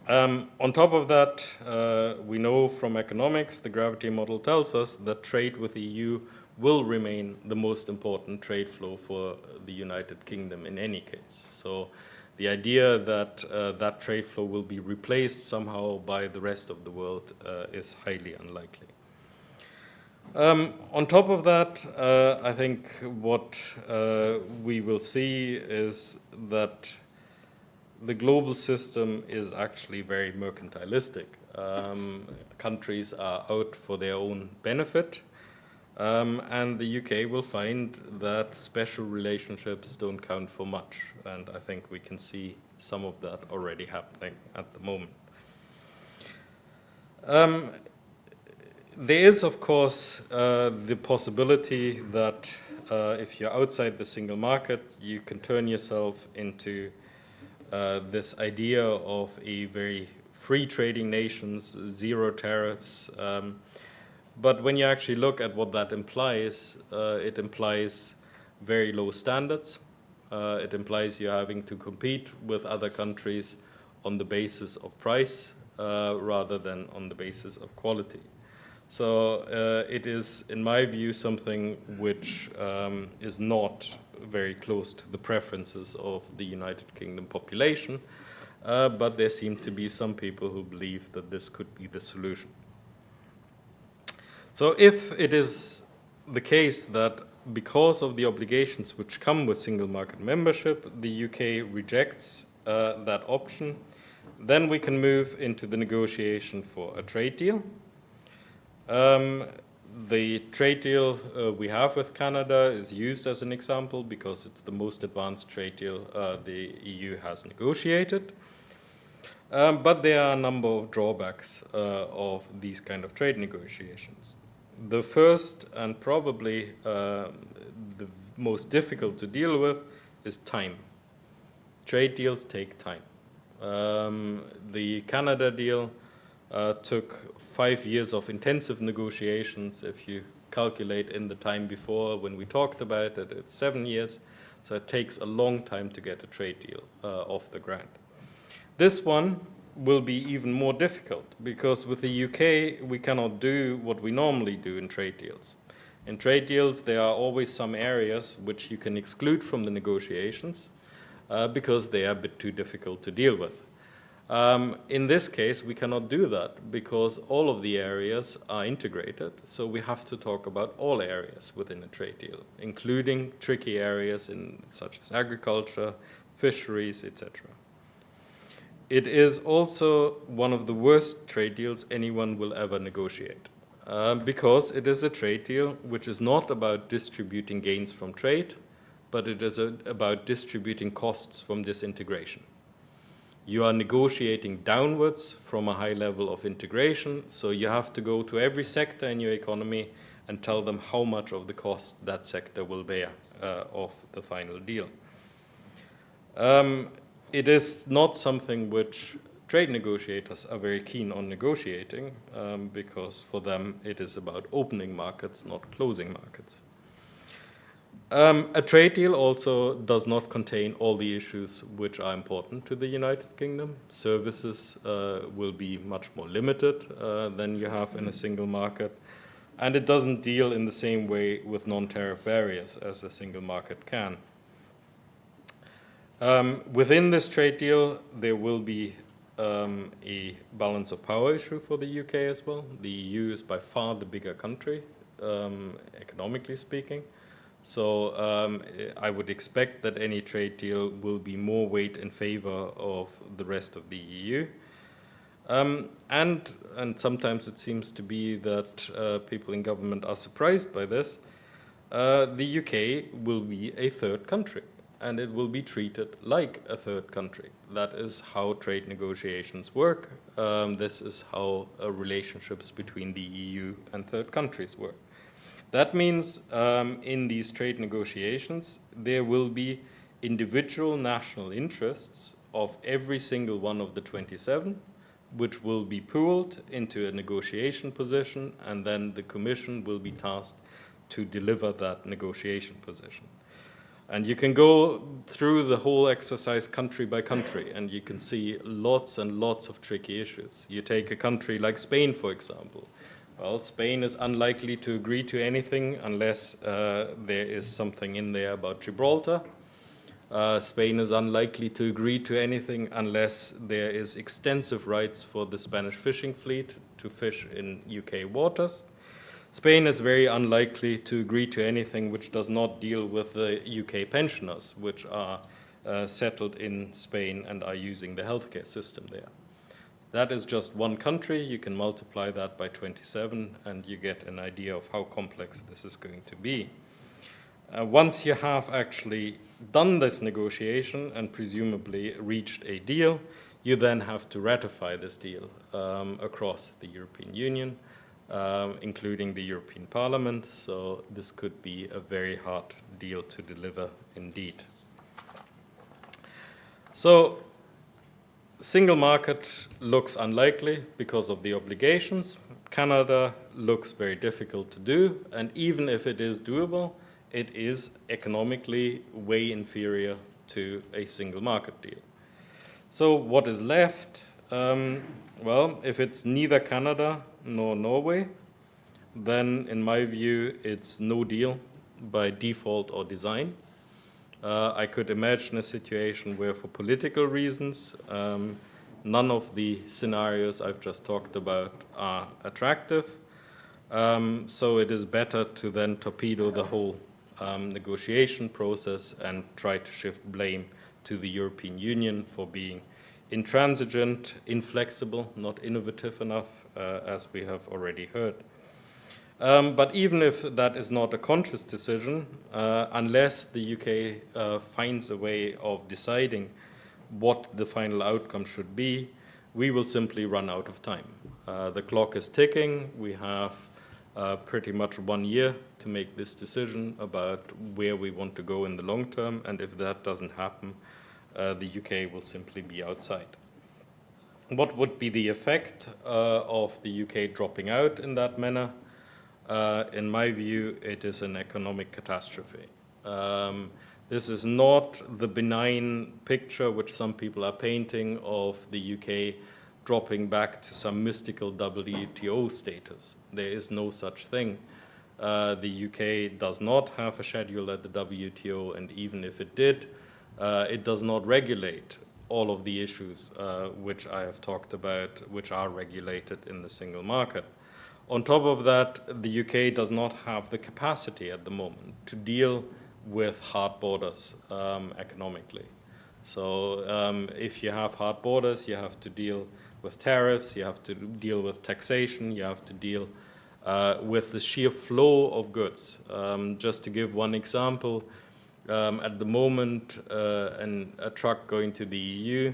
Speaker 2: On top of that, we know from economics, the gravity model tells us that trade with the EU will remain the most important trade flow for the United Kingdom in any case. So the idea that that trade flow will be replaced somehow by the rest of the world is highly unlikely. On top of that, I think what we will see is that the global system is actually very mercantilistic. Countries are out for their own benefit, and the UK will find that special relationships don't count for much, and I think we can see some of that already happening at the moment. There is, of course, the possibility that if you're outside the single market, you can turn yourself into this idea of a very free trading nations, zero tariffs. But when you actually look at what that implies, it implies very low standards. It implies you're having to compete with other countries on the basis of price rather than on the basis of quality. So it is, in my view, something which is not very close to the preferences of the United Kingdom population, but there seem to be some people who believe that this could be the solution. So if it is the case that because of the obligations which come with single market membership, the UK rejects that option, then we can move into the negotiation for a trade deal. The trade deal we have with Canada is used as an example because it's the most advanced trade deal the EU has negotiated. But there are a number of drawbacks of these kind of trade negotiations. The first and probably the most difficult to deal with is time. Trade deals take time. The Canada deal took 5 years of intensive negotiations. If you calculate in the time before when we talked about it, it's 7 years. So it takes a long time to get a trade deal off the ground. This one will be even more difficult because with the UK, we cannot do what we normally do in trade deals. In trade deals, there are always some areas which you can exclude from the negotiations because they are a bit too difficult to deal with. In this case, we cannot do that because all of the areas are integrated, so we have to talk about all areas within a trade deal, including tricky areas such as agriculture, fisheries, etc. It is also one of the worst trade deals anyone will ever negotiate because it is a trade deal which is not about distributing gains from trade, but it is about distributing costs from disintegration. You are negotiating downwards from a high level of integration, so you have to go to every sector in your economy and tell them how much of the cost that sector will bear of the final deal. it is not something which trade negotiators are very keen on negotiating, because for them it is about opening markets, not closing markets. A trade deal also does not contain all the issues which are important to the United Kingdom. Services will be much more limited than you have in a single market. And it doesn't deal in the same way with non-tariff barriers as a single market can. Within this trade deal, there will be a balance of power issue for the UK as well. The EU is by far the bigger country, economically speaking. So I would expect that any trade deal will be more weight in favor of the rest of the EU. And sometimes it seems to be that people in government are surprised by this. The UK will be a third country, and it will be treated like a third country. That is how trade negotiations work. This is how relationships between the EU and third countries work. That means in these trade negotiations, there will be individual national interests of every single one of the 27, which will be pooled into a negotiation position, and then the Commission will be tasked to deliver that negotiation position. And you can go through the whole exercise country by country, and you can see lots and lots of tricky issues. You take a country like Spain, for example. Well, Spain is unlikely to agree to anything unless there is something in there about Gibraltar. Spain is unlikely to agree to anything unless there is extensive rights for the Spanish fishing fleet to fish in UK waters. Spain is very unlikely to agree to anything which does not deal with the UK pensioners, which are settled in Spain and are using the healthcare system there. That is just one country. You can multiply that by 27, and you get an idea of how complex this is going to be. Once you have actually done this negotiation and presumably reached a deal, you then have to ratify this deal across the European Union, including the European Parliament. So this could be a very hard deal to deliver indeed. So single market looks unlikely because of the obligations. Canada looks very difficult to do, and even if it is doable, it is economically way inferior to a single market deal. So what is left? Well, if it's neither Canada nor Norway, then in my view, it's no deal by default or design. I could imagine a situation where, for political reasons, none of the scenarios I've just talked about are attractive. So it is better to then torpedo the whole negotiation process and try to shift blame to the European Union for being intransigent, inflexible, not innovative enough, as we have already heard. But even if that is not a conscious decision, unless the UK finds a way of deciding what the final outcome should be, we will simply run out of time. The clock is ticking. We have pretty much 1 year to make this decision about where we want to go in the long term, and if that doesn't happen, the UK will simply be outside. What would be the effect of the UK dropping out in that manner? In my view, it is an economic catastrophe. This is not the benign picture which some people are painting of the UK dropping back to some mystical WTO status. There is no such thing. The UK does not have a schedule at the WTO, and even if it did, it does not regulate all of the issues which I have talked about, which are regulated in the single market. On top of that, the UK does not have the capacity at the moment to deal with hard borders economically. So if you have hard borders, you have to deal with tariffs, you have to deal with taxation, you have to deal with the sheer flow of goods. Just to give one example, at the moment, a truck going to the EU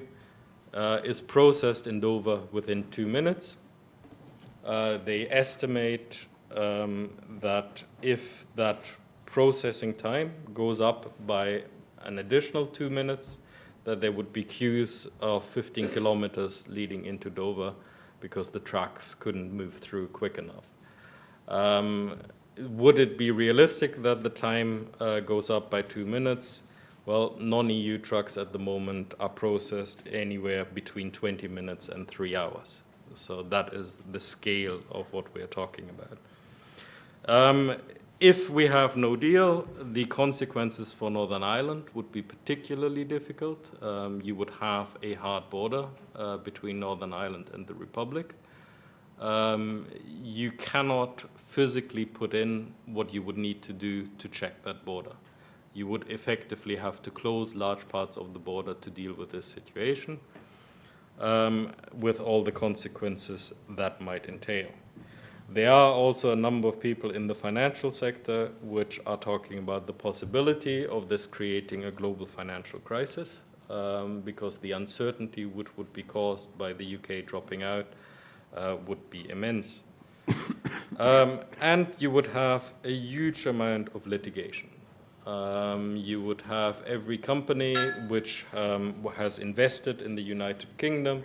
Speaker 2: is processed in Dover within 2 minutes. They estimate that if that processing time goes up by an additional 2 minutes, that there would be queues of 15 kilometers leading into Dover because the trucks couldn't move through quick enough. Would it be realistic that the time goes up by 2 minutes? Well, non-EU trucks at the moment are processed anywhere between 20 minutes and 3 hours. So that is the scale of what we are talking about. If we have no deal, the consequences for Northern Ireland would be particularly difficult. You would have a hard border between Northern Ireland and the Republic. You cannot physically put in what you would need to do to check that border. You would effectively have to close large parts of the border to deal with this situation, with all the consequences that might entail. There are also a number of people in the financial sector which are talking about the possibility of this creating a global financial crisis, because the uncertainty which would be caused by the UK dropping out would be immense. And you would have a huge amount of litigation. You would have every company which has invested in the United Kingdom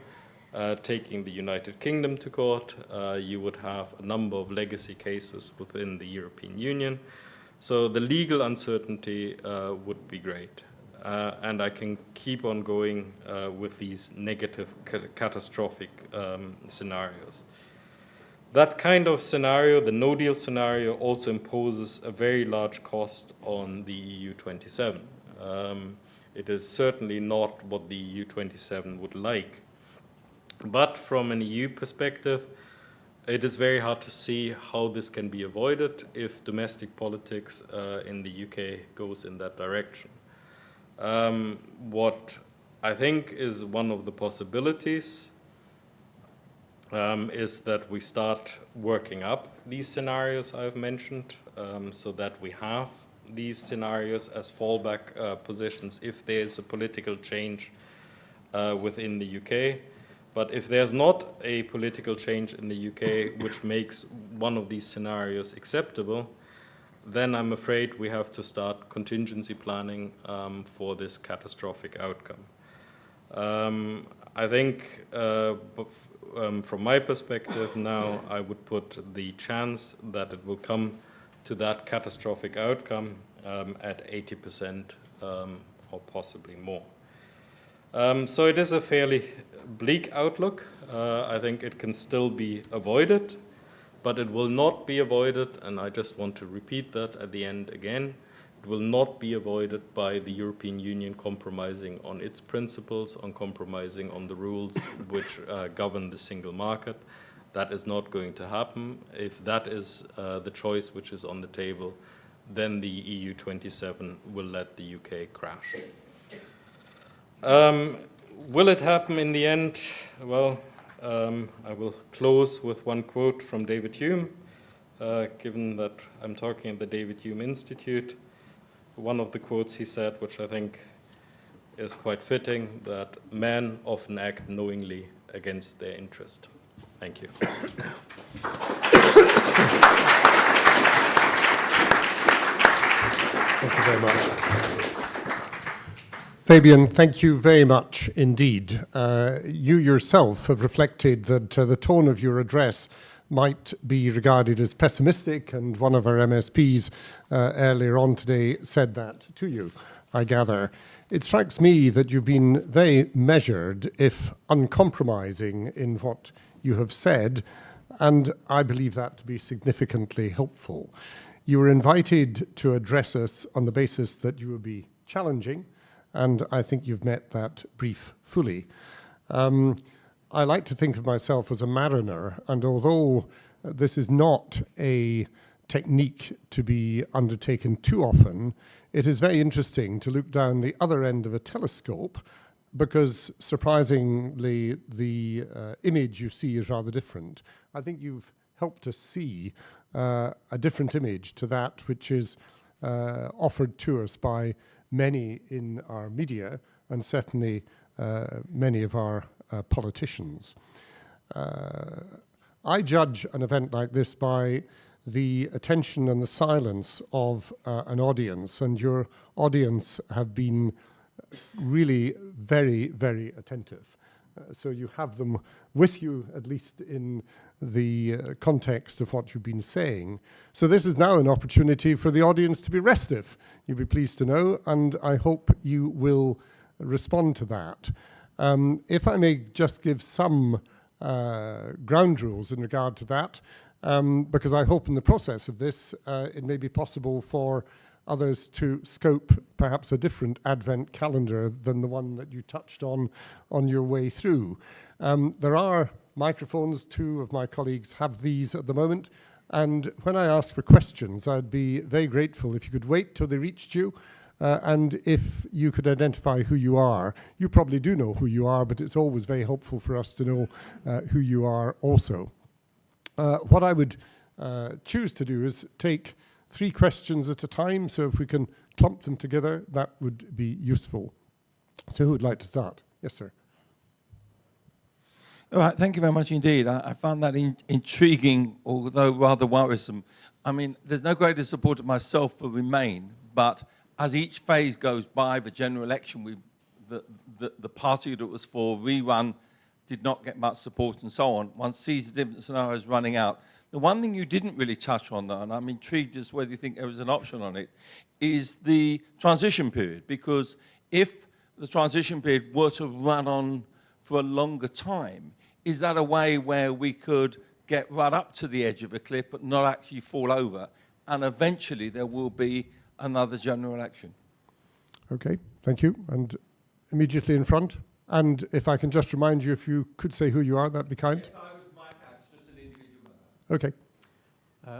Speaker 2: taking the United Kingdom to court. You would have a number of legacy cases within the European Union. So the legal uncertainty would be great. And I can keep on going with these negative, catastrophic scenarios. That kind of scenario, the no-deal scenario, also imposes a very large cost on the EU 27. It is certainly not what the EU 27 would like. But from an EU perspective, it is very hard to see how this can be avoided if domestic politics in the UK goes in that direction. What I think is one of the possibilities is that we start working up these scenarios I've mentioned, so that we have these scenarios as fallback positions if there is a political change within the UK. But if there's not a political change in the UK which makes one of these scenarios acceptable, then I'm afraid we have to start contingency planning for this catastrophic outcome. I think from my perspective now, I would put the chance that it will come to that catastrophic outcome at 80% or possibly more. So it is a fairly bleak outlook. I think it can still be avoided, but it will not be avoided, and I just want to repeat that at the end again, it will not be avoided by the European Union compromising on its principles, on compromising on the rules which govern the single market. That is not going to happen. If that is the choice which is on the table, then the EU 27 will let the UK crash. Will it happen in the end? Well, I will close with one quote from David Hume, given that I'm talking at the David Hume Institute. One of the quotes he said, which I think is quite fitting, that men often act knowingly against their interest. Thank you.
Speaker 3: Thank you very much. Fabian, thank you very much indeed. You yourself have reflected that the tone of your address might be regarded as pessimistic, and one of our MSPs earlier on today said that to you, I gather. It strikes me that you've been very measured, if uncompromising, in what you have said, and I believe that to be significantly helpful. You were invited to address us on the basis that you would be challenging, and I think you've met that brief fully. I like to think of myself as a mariner, and although this is not a technique to be undertaken too often, it is very interesting to look down the other end of a telescope, because surprisingly the image you see is rather different. I think you've helped us see a different image to that which is offered to us by many in our media, and certainly many of our politicians. I judge an event like this by the attention and the silence of an audience, and your audience have been really very, very attentive. So you have them with you, at least in the context of what you've been saying. So this is now an opportunity for the audience to be restive, you'll be pleased to know, and I hope you will respond to that. If I may just give some ground rules in regard to that, because I hope in the process of this it may be possible for others to scope perhaps a different Advent calendar than the one that you touched on your way through. There are microphones. Two of my colleagues have these at the moment. And when I ask for questions, I'd be very grateful if you could wait till they reached you and if you could identify who you are. You probably do know who you are, but it's always very helpful for us to know who you are also. What I would choose to do is take 3 questions at a time, so if we can clump them together, that would be useful. So who would like to start? Yes, sir.
Speaker 4: All right, thank you very much indeed. I found that intriguing, although rather worrisome. I mean, there's no greater support of myself for Remain, but as each phase goes by, the general election, the party that was for rerun did not get much support and so on. One sees the different scenarios running out. The one thing you didn't really touch on, though, and I'm intrigued as whether you think there was an option on it, is the transition period. Because if the transition period were to run on for a longer time, is that a way where we could get right up to the edge of a cliff but not actually fall over, and eventually there will be another general election?
Speaker 3: Okay, thank you. And immediately in front. And if I can just remind you, if you could say who you are, that'd be kind.
Speaker 4: Yes, I was Mike Hatch, just an individual member.
Speaker 3: Okay.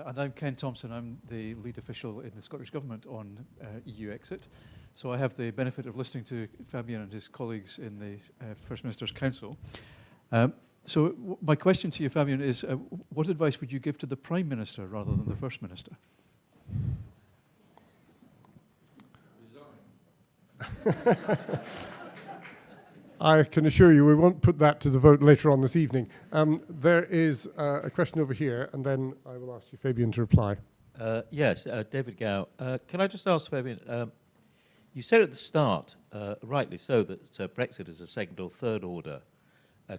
Speaker 5: And I'm Ken Thompson. I'm the lead official in the Scottish Government on EU exit. So I have the benefit of listening to Fabian and his colleagues in the First Minister's Council. My question to you, Fabian, is what advice would you give to the Prime Minister rather than the First Minister?
Speaker 3: I can assure you we won't put that to the vote later on this evening. There is a question over here, and then I will ask you, Fabian, to reply.
Speaker 6: Yes, David Gow. Can I just ask, Fabian, you said at the start, rightly so, that Brexit is a second or third order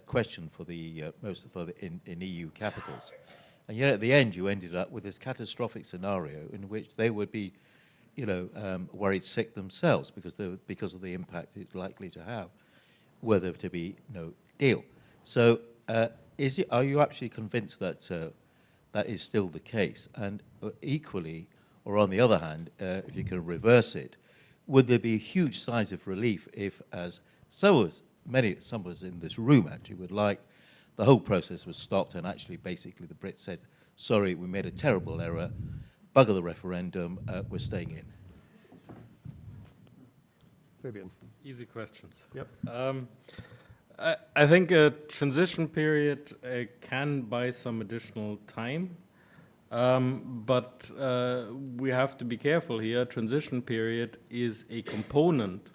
Speaker 6: question for the in EU capitals. And yet at the end you ended up with this catastrophic scenario in which they would be, worried sick themselves because of the impact it's likely to have, whether to be no deal. So are you actually convinced that that is still the case? And equally, or on the other hand, if you can reverse it, would there be huge signs of relief if, as some of us in this room actually would like, the whole process was stopped and actually basically the Brits said, sorry, we made a terrible error, bugger the referendum, we're staying in?
Speaker 3: Fabian.
Speaker 2: Easy questions.
Speaker 3: Yep.
Speaker 2: I think a transition period can buy some additional time, but we have to be careful here. Transition period is a component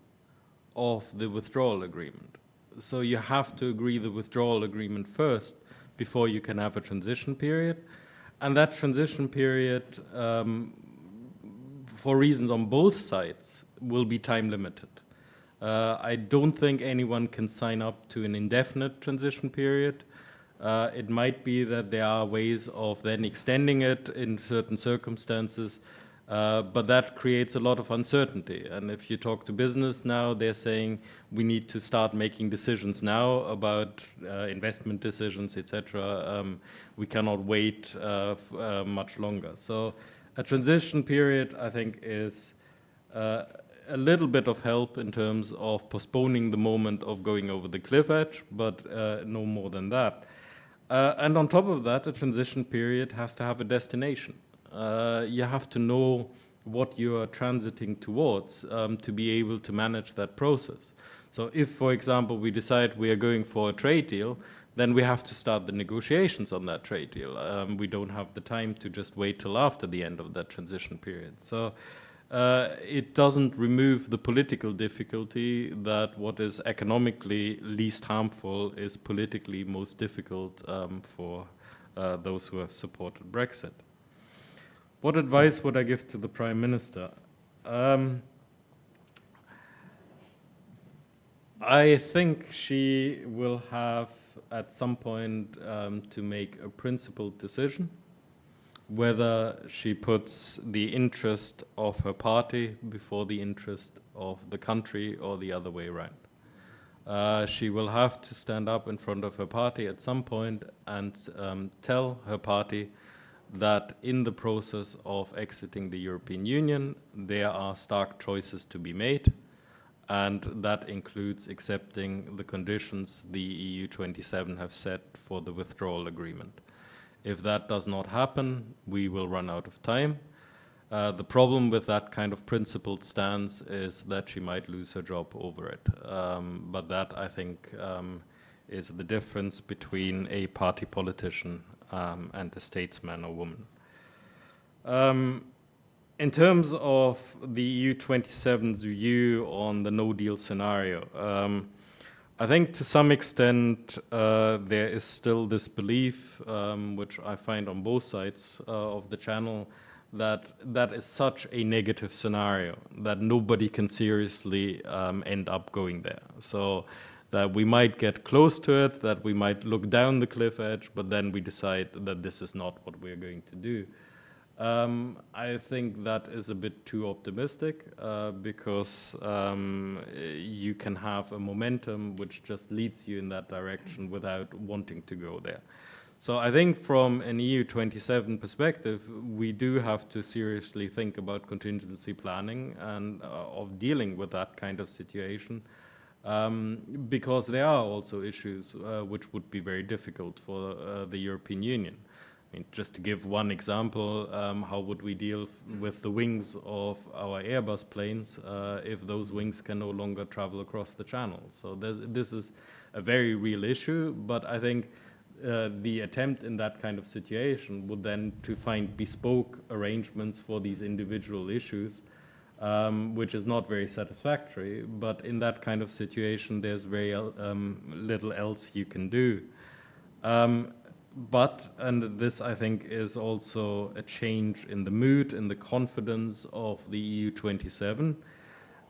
Speaker 2: of the withdrawal agreement. So you have to agree the withdrawal agreement first before you can have a transition period. And that transition period, for reasons on both sides, will be time limited. I don't think anyone can sign up to an indefinite transition period. It might be that there are ways of then extending it in certain circumstances, but that creates a lot of uncertainty. And if you talk to business now, they're saying we need to start making decisions now about investment decisions, etc. We cannot wait much longer. So a transition period, I think, is a little bit of help in terms of postponing the moment of going over the cliff edge, but no more than that. And on top of that, a transition period has to have a destination. You have to know what you are transiting towards to be able to manage that process. So if, for example, we decide we are going for a trade deal, then we have to start the negotiations on that trade deal. We don't have the time to just wait till after the end of that transition period. So it doesn't remove the political difficulty that what is economically least harmful is politically most difficult for those who have supported Brexit. What advice would I give to the Prime Minister? I think she will have at some point to make a principled decision whether she puts the interest of her party before the interest of the country or the other way around. She will have to stand up in front of her party at some point and tell her party that in the process of exiting the European Union, there are stark choices to be made, and that includes accepting the conditions the EU 27 have set for the withdrawal agreement. If that does not happen, we will run out of time. The problem with that kind of principled stance is that she might lose her job over it. But that, I think, is the difference between a party politician and a statesman or woman. In terms of the EU 27's view on the no-deal scenario, I think to some extent there is still this belief, which I find on both sides of the channel, that that is such a negative scenario that nobody can seriously end up going there. So that we might get close to it, that we might look down the cliff edge, but then we decide that this is not what we're going to do. I think that is a bit too optimistic because you can have a momentum which just leads you in that direction without wanting to go there. So I think from an EU 27 perspective, we do have to seriously think about contingency planning and of dealing with that kind of situation. Because there are also issues which would be very difficult for the European Union. I mean, just to give one example, how would we deal with the wings of our Airbus planes if those wings can no longer travel across the channel? So this is a very real issue, but I think the attempt in that kind of situation would then to find bespoke arrangements for these individual issues, which is not very satisfactory, but in that kind of situation, there's very little else you can do. But, and this I think is also a change in the mood, in the confidence of the EU 27,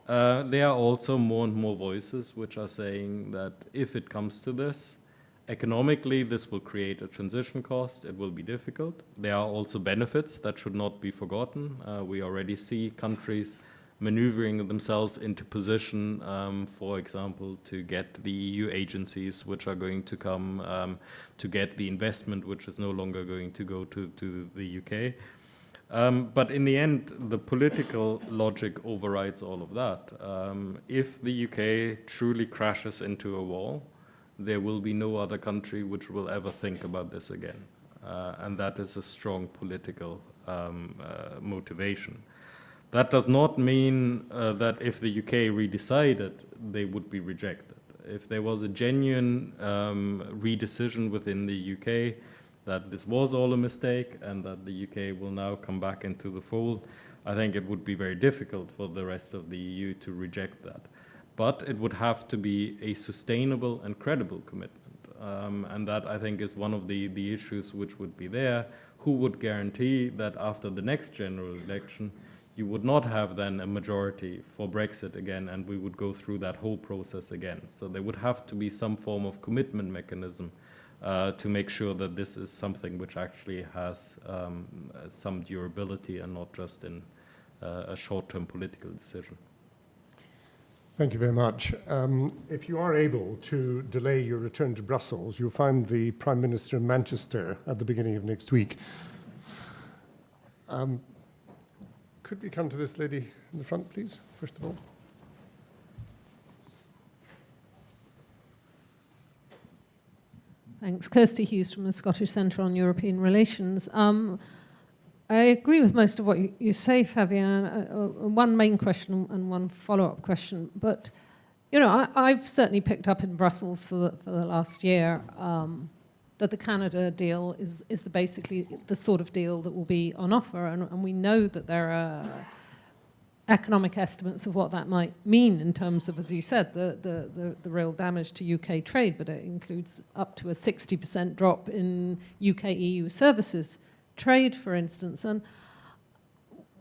Speaker 2: there are also more and more voices which are saying that if it comes to this, economically this will create a transition cost, it will be difficult. There are also benefits that should not be forgotten. We already see countries maneuvering themselves into position, for example, to get the EU agencies which are going to come, to get the investment which is no longer going to go to the UK. But in the end, the political logic overrides all of that. If the UK truly crashes into a wall, there will be no other country which will ever think about this again. And that is a strong political motivation. That does not mean that if the UK redecided, they would be rejected. If there was a genuine redecision within the UK that this was all a mistake and that the UK will now come back into the fold, I think it would be very difficult for the rest of the EU to reject that. But it would have to be a sustainable and credible commitment. And that, I think, is one of the issues which would be there. Who would guarantee that after the next general election, you would not have then a majority for Brexit again, and we would go through that whole process again. So there would have to be some form of commitment mechanism to make sure that this is something which actually has some durability and not just in a short-term political decision.
Speaker 3: Thank you very much. If you are able to delay your return to Brussels, you'll find the Prime Minister in Manchester at the beginning of next week. Could we come to this lady in the front, please, first of all?
Speaker 7: Thanks. Kirsty Hughes from the Scottish Centre on European Relations. I agree with most of what you say, Fabian. One main question and one follow-up question. But, you know, I've certainly picked up in Brussels for the last year that the Canada deal is basically the sort of deal that will be on offer. And we know that there are economic estimates of what that might mean in terms of, as you said, the real damage to UK trade, but it includes up to a 60% drop in UK-EU services trade, for instance. And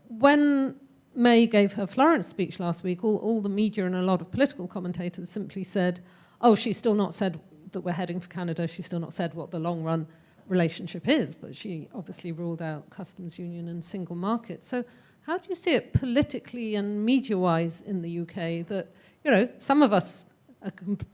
Speaker 7: when May gave her Florence speech last week, all the media and a lot of political commentators simply said, oh, she's still not said that we're heading for Canada, she's still not said what the long-run relationship is, but she obviously ruled out customs union and single market. So how do you see it politically and media-wise in the UK that, you know, some of us are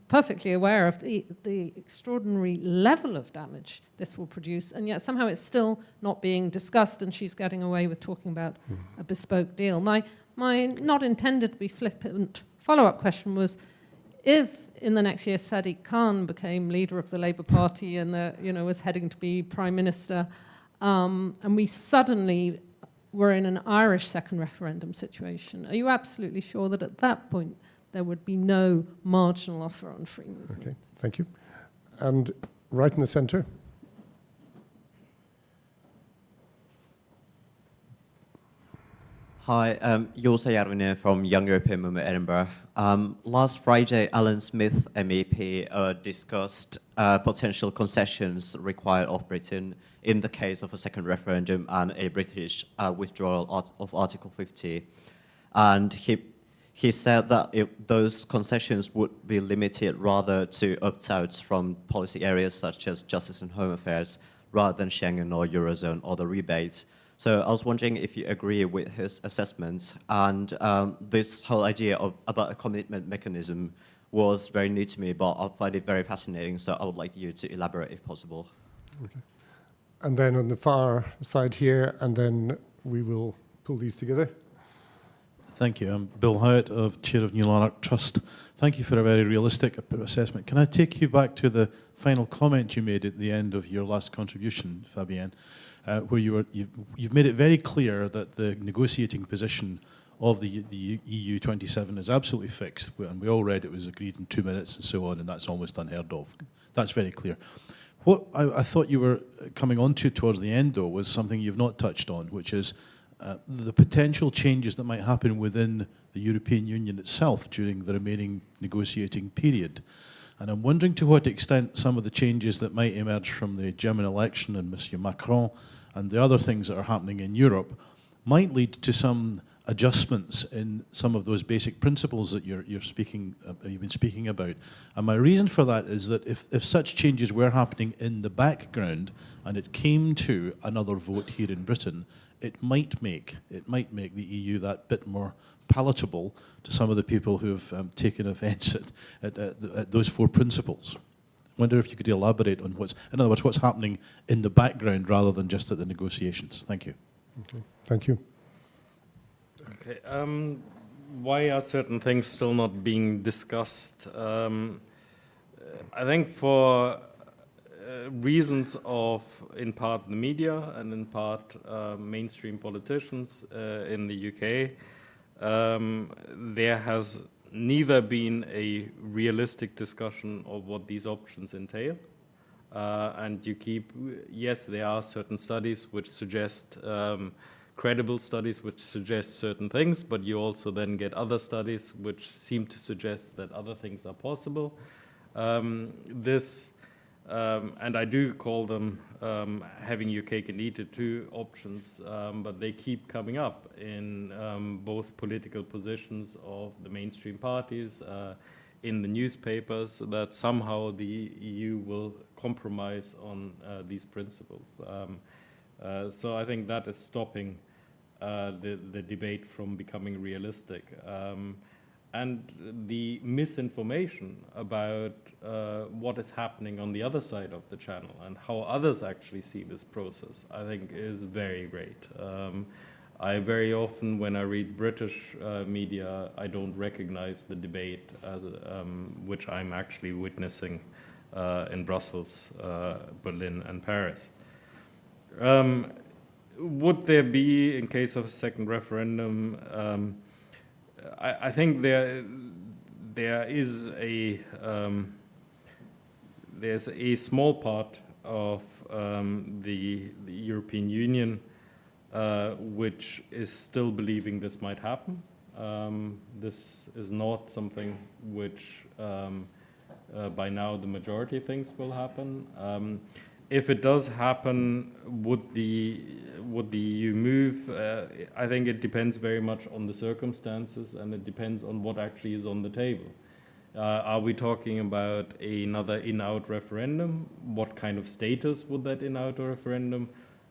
Speaker 7: perfectly aware of the extraordinary level of damage this will produce, and yet somehow it's still not being discussed, and she's getting away with talking about a bespoke deal. My not intended to be flippant follow-up question was, if in the next year Sadiq Khan became leader of the Labour Party and was heading to be Prime Minister, and we suddenly were in an Irish second referendum situation, are you absolutely sure that at that point there would be no marginal offer on free movement?
Speaker 3: Okay, thank you. And right in the centre.
Speaker 8: Hi, Yosa Yarvine from Young European Movement Edinburgh. Last Friday, Alan Smith, MEP, discussed potential concessions required of Britain in the case of a second referendum and a British withdrawal of Article 50. And he said that those concessions would be limited rather to opt-outs from policy areas such as justice and home affairs, rather than Schengen or Eurozone or the rebates. So I was wondering if you agree with his assessments, and this whole idea about a commitment mechanism was very new to me, but I find it very fascinating, so I would like you to elaborate if possible.
Speaker 3: Okay. And then on the far side here, and then we will pull these together.
Speaker 9: Thank you. I'm Bill Howard, Chair of New Lanark Trust. Thank you for a very realistic assessment. Can I take you back to the final comment you made at the end of your last contribution, Fabian, where you've made it very clear that the negotiating position of the EU 27 is absolutely fixed, and we all read it was agreed in 2 minutes and so on, and that's almost unheard of. That's very clear. What I thought you were coming on to towards the end, though, was something you've not touched on, which is the potential changes that might happen within the European Union itself during the remaining negotiating period. And I'm wondering to what extent some of the changes that might emerge from the German election and Monsieur Macron and the other things that are happening in Europe might lead to some adjustments in some of those basic principles that you've been speaking about. And my reason for that is that if such changes were happening in the background and it came to another vote here in Britain, it might make the EU that bit more palatable to some of the people who have taken offence at those four principles. I wonder if you could elaborate on in other words, what's happening in the background rather than just at the negotiations. Thank you.
Speaker 3: Okay, thank you.
Speaker 2: Okay, why are certain things still not being discussed? I think for reasons of, in part, the media and in part mainstream politicians in the UK, there has neither been a realistic discussion of what these options entail. And yes, there are certain studies which suggest, credible studies which suggest certain things, but you also then get other studies which seem to suggest that other things are possible. And I do call them having your cake and eat it too options, but they keep coming up in both political positions of the mainstream parties, in the newspapers, that somehow the EU will compromise on these principles. So I think that is stopping the debate from becoming realistic. And the misinformation about what is happening on the other side of the channel and how others actually see this process, I think is very great. I very often, when I read British media, I don't recognize the debate which I'm actually witnessing in Brussels, Berlin, and Paris. Would there be, in case of a second referendum, I think there's a small part of the European Union which is still believing this might happen. This is not something which by now the majority thinks will happen. If it does happen, would the EU move? I think it depends very much on the circumstances, and it depends on what actually is on the table. Are we talking about another in-out referendum? What kind of status would that in-out referendum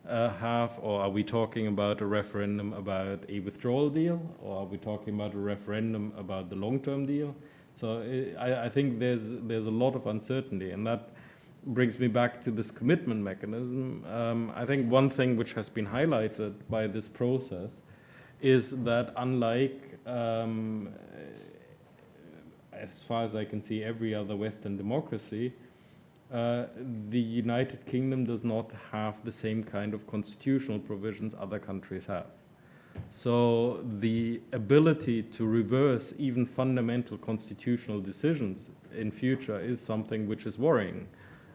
Speaker 2: have? Or are we talking about a referendum about a withdrawal deal? Or are we talking about a referendum about the long-term deal? So I think there's a lot of uncertainty, and that brings me back to this commitment mechanism. I think one thing which has been highlighted by this process is that unlike, as far as I can see, every other Western democracy, the United Kingdom does not have the same kind of constitutional provisions other countries have. So the ability to reverse even fundamental constitutional decisions in future is something which is worrying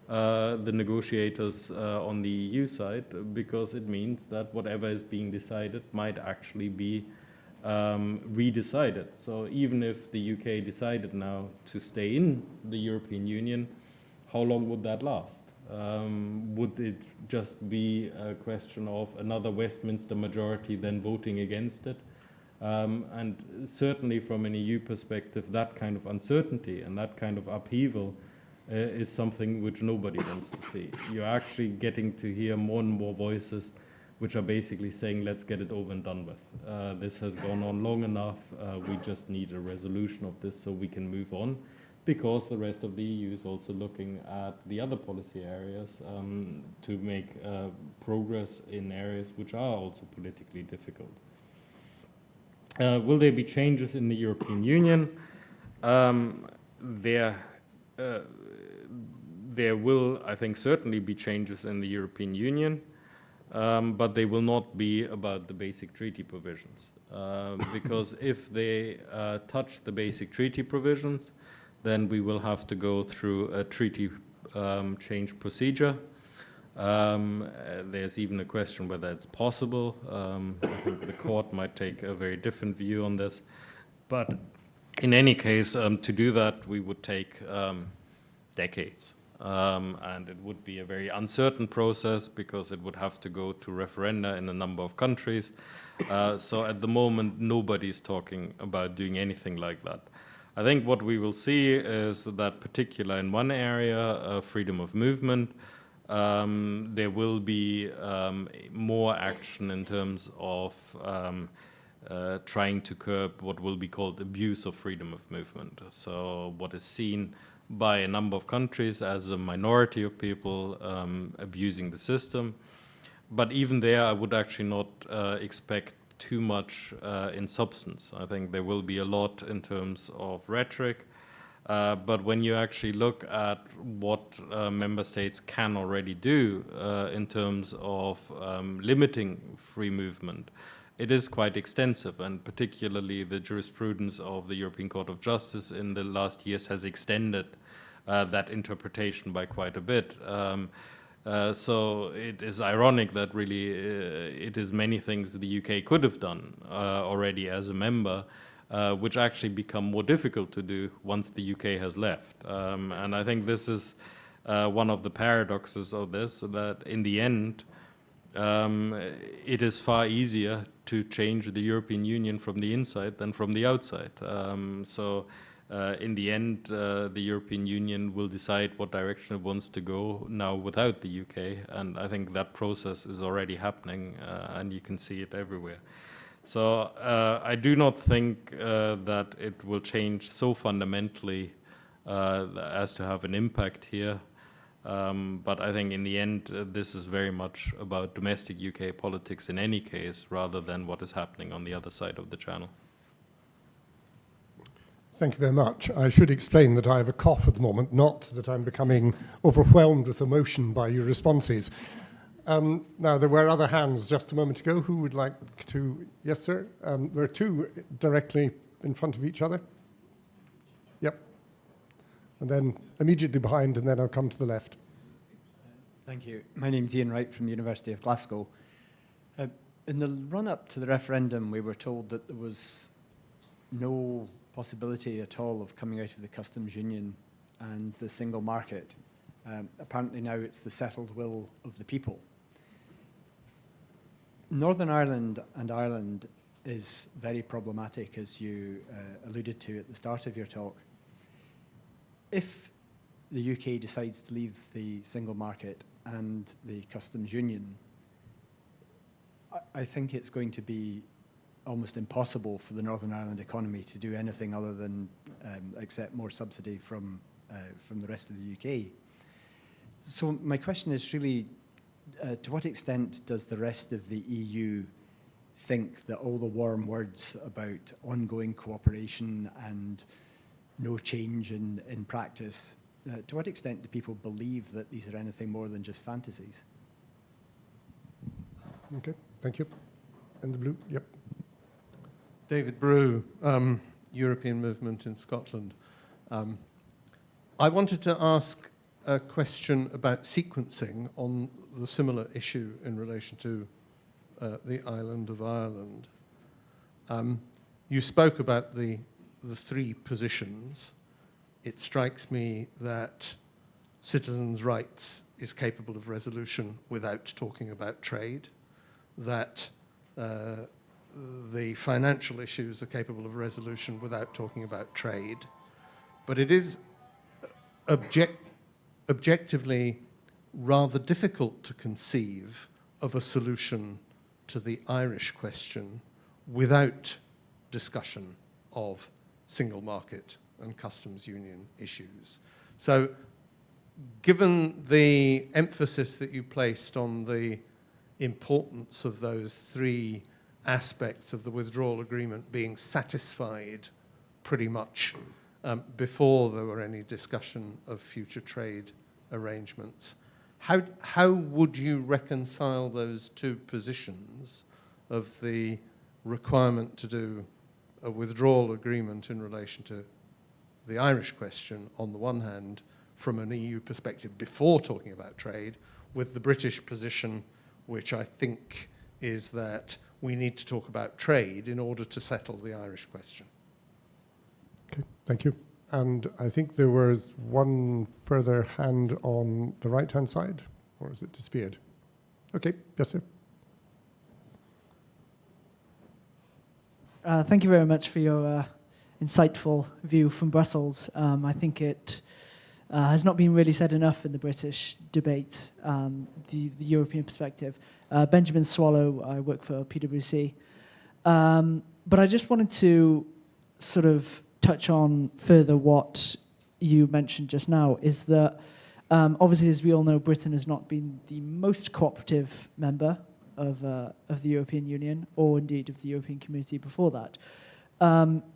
Speaker 2: the negotiators on the EU side, because it means that whatever is being decided might actually be redecided. So even if the UK decided now to stay in the European Union, how long would that last? Would it just be a question of another Westminster majority then voting against it? And certainly from an EU perspective, that kind of uncertainty and that kind of upheaval is something which nobody wants to see. You're actually getting to hear more and more voices which are basically saying, let's get it over and done with. This has gone on long enough. We just need a resolution of this so we can move on, because the rest of the EU is also looking at the other policy areas to make progress in areas which are also politically difficult. Will there be changes in the European Union? There will, I think, certainly be changes in the European Union, but they will not be about the basic treaty provisions. Because if they touch the basic treaty provisions, then we will have to go through a treaty change procedure. There's even a question whether it's possible. I think the court might take a very different view on this. But in any case, to do that, we would take decades. And it would be a very uncertain process, because it would have to go to referenda in a number of countries. So at the moment, nobody's talking about doing anything like that. I think what we will see is that, particularly in one area, freedom of movement, there will be more action in terms of trying to curb what will be called abuse of freedom of movement. So what is seen by a number of countries as a minority of people abusing the system. But even there, I would actually not expect too much in substance. I think there will be a lot in terms of rhetoric. But when you actually look at what member states can already do in terms of limiting free movement, it is quite extensive, and particularly the jurisprudence of the European Court of Justice in the last years has extended that interpretation by quite a bit. So it is ironic that really it is many things the UK could have done already as a member, which actually become more difficult to do once the UK has left. And I think this is one of the paradoxes of this, that in the end, it is far easier to change the European Union from the inside than from the outside. In the end, the European Union will decide what direction it wants to go now without the UK, and I think that process is already happening, and you can see it everywhere. So I do not think that it will change so fundamentally as to have an impact here. But I think in the end, this is very much about domestic UK politics in any case, rather than what is happening on the other side of the channel.
Speaker 3: Thank you very much. I should explain that I have a cough at the moment, not that I'm becoming overwhelmed with emotion by your responses. Now, there were other hands just a moment ago. Who would like to? Yes, sir. There are two directly in front of each other. Yep. And then immediately behind, and then I'll come to the left.
Speaker 10: Thank you. My name's Ian Wright from the University of Glasgow. In the run-up to the referendum, we were told that there was no possibility at all of coming out of the customs union and the single market Apparently now it's the settled will of the people. Northern Ireland and Ireland is very problematic, as you alluded to at the start of your talk. If the UK decides to leave the single market and the customs union, I think it's going to be almost impossible for the Northern Ireland economy to do anything other than accept more subsidy from the rest of the UK. So my question is really, to what extent does the rest of the EU think that all the warm words about ongoing cooperation and no change in practice, to what extent do people believe that these are anything more than just fantasies?
Speaker 3: Okay, thank you. In the blue, yep.
Speaker 11: David Brew, European Movement in Scotland. I wanted to ask a question about sequencing on the similar issue in relation to the island of Ireland. You spoke about the three positions. It strikes me that citizens' rights is capable of resolution without talking about trade, that the financial issues are capable of resolution without talking about trade, but it is objectively rather difficult to conceive of a solution to the Irish question without discussion of single market and customs union issues. So given the emphasis that you placed on the importance of those three aspects of the withdrawal agreement being satisfied pretty much before there were any discussion of future trade arrangements, how would you reconcile those two positions of the requirement to do a withdrawal agreement in relation to the Irish question on the one hand from an EU perspective before talking about trade, with the British position, which I think is that we need to talk about trade in order to settle the Irish question?
Speaker 3: Okay, thank you. And I think there was one further hand on the right-hand side, or is it disappeared? Okay, yes, sir.
Speaker 12: Thank you very much for your insightful view from Brussels. I think it has not been really said enough in the British debate, the European perspective. Benjamin Swallow, I work for PwC. But I just wanted to sort of touch on further what you mentioned just now, is that obviously, as we all know, Britain has not been the most cooperative member of the European Union, or indeed of the European community before that.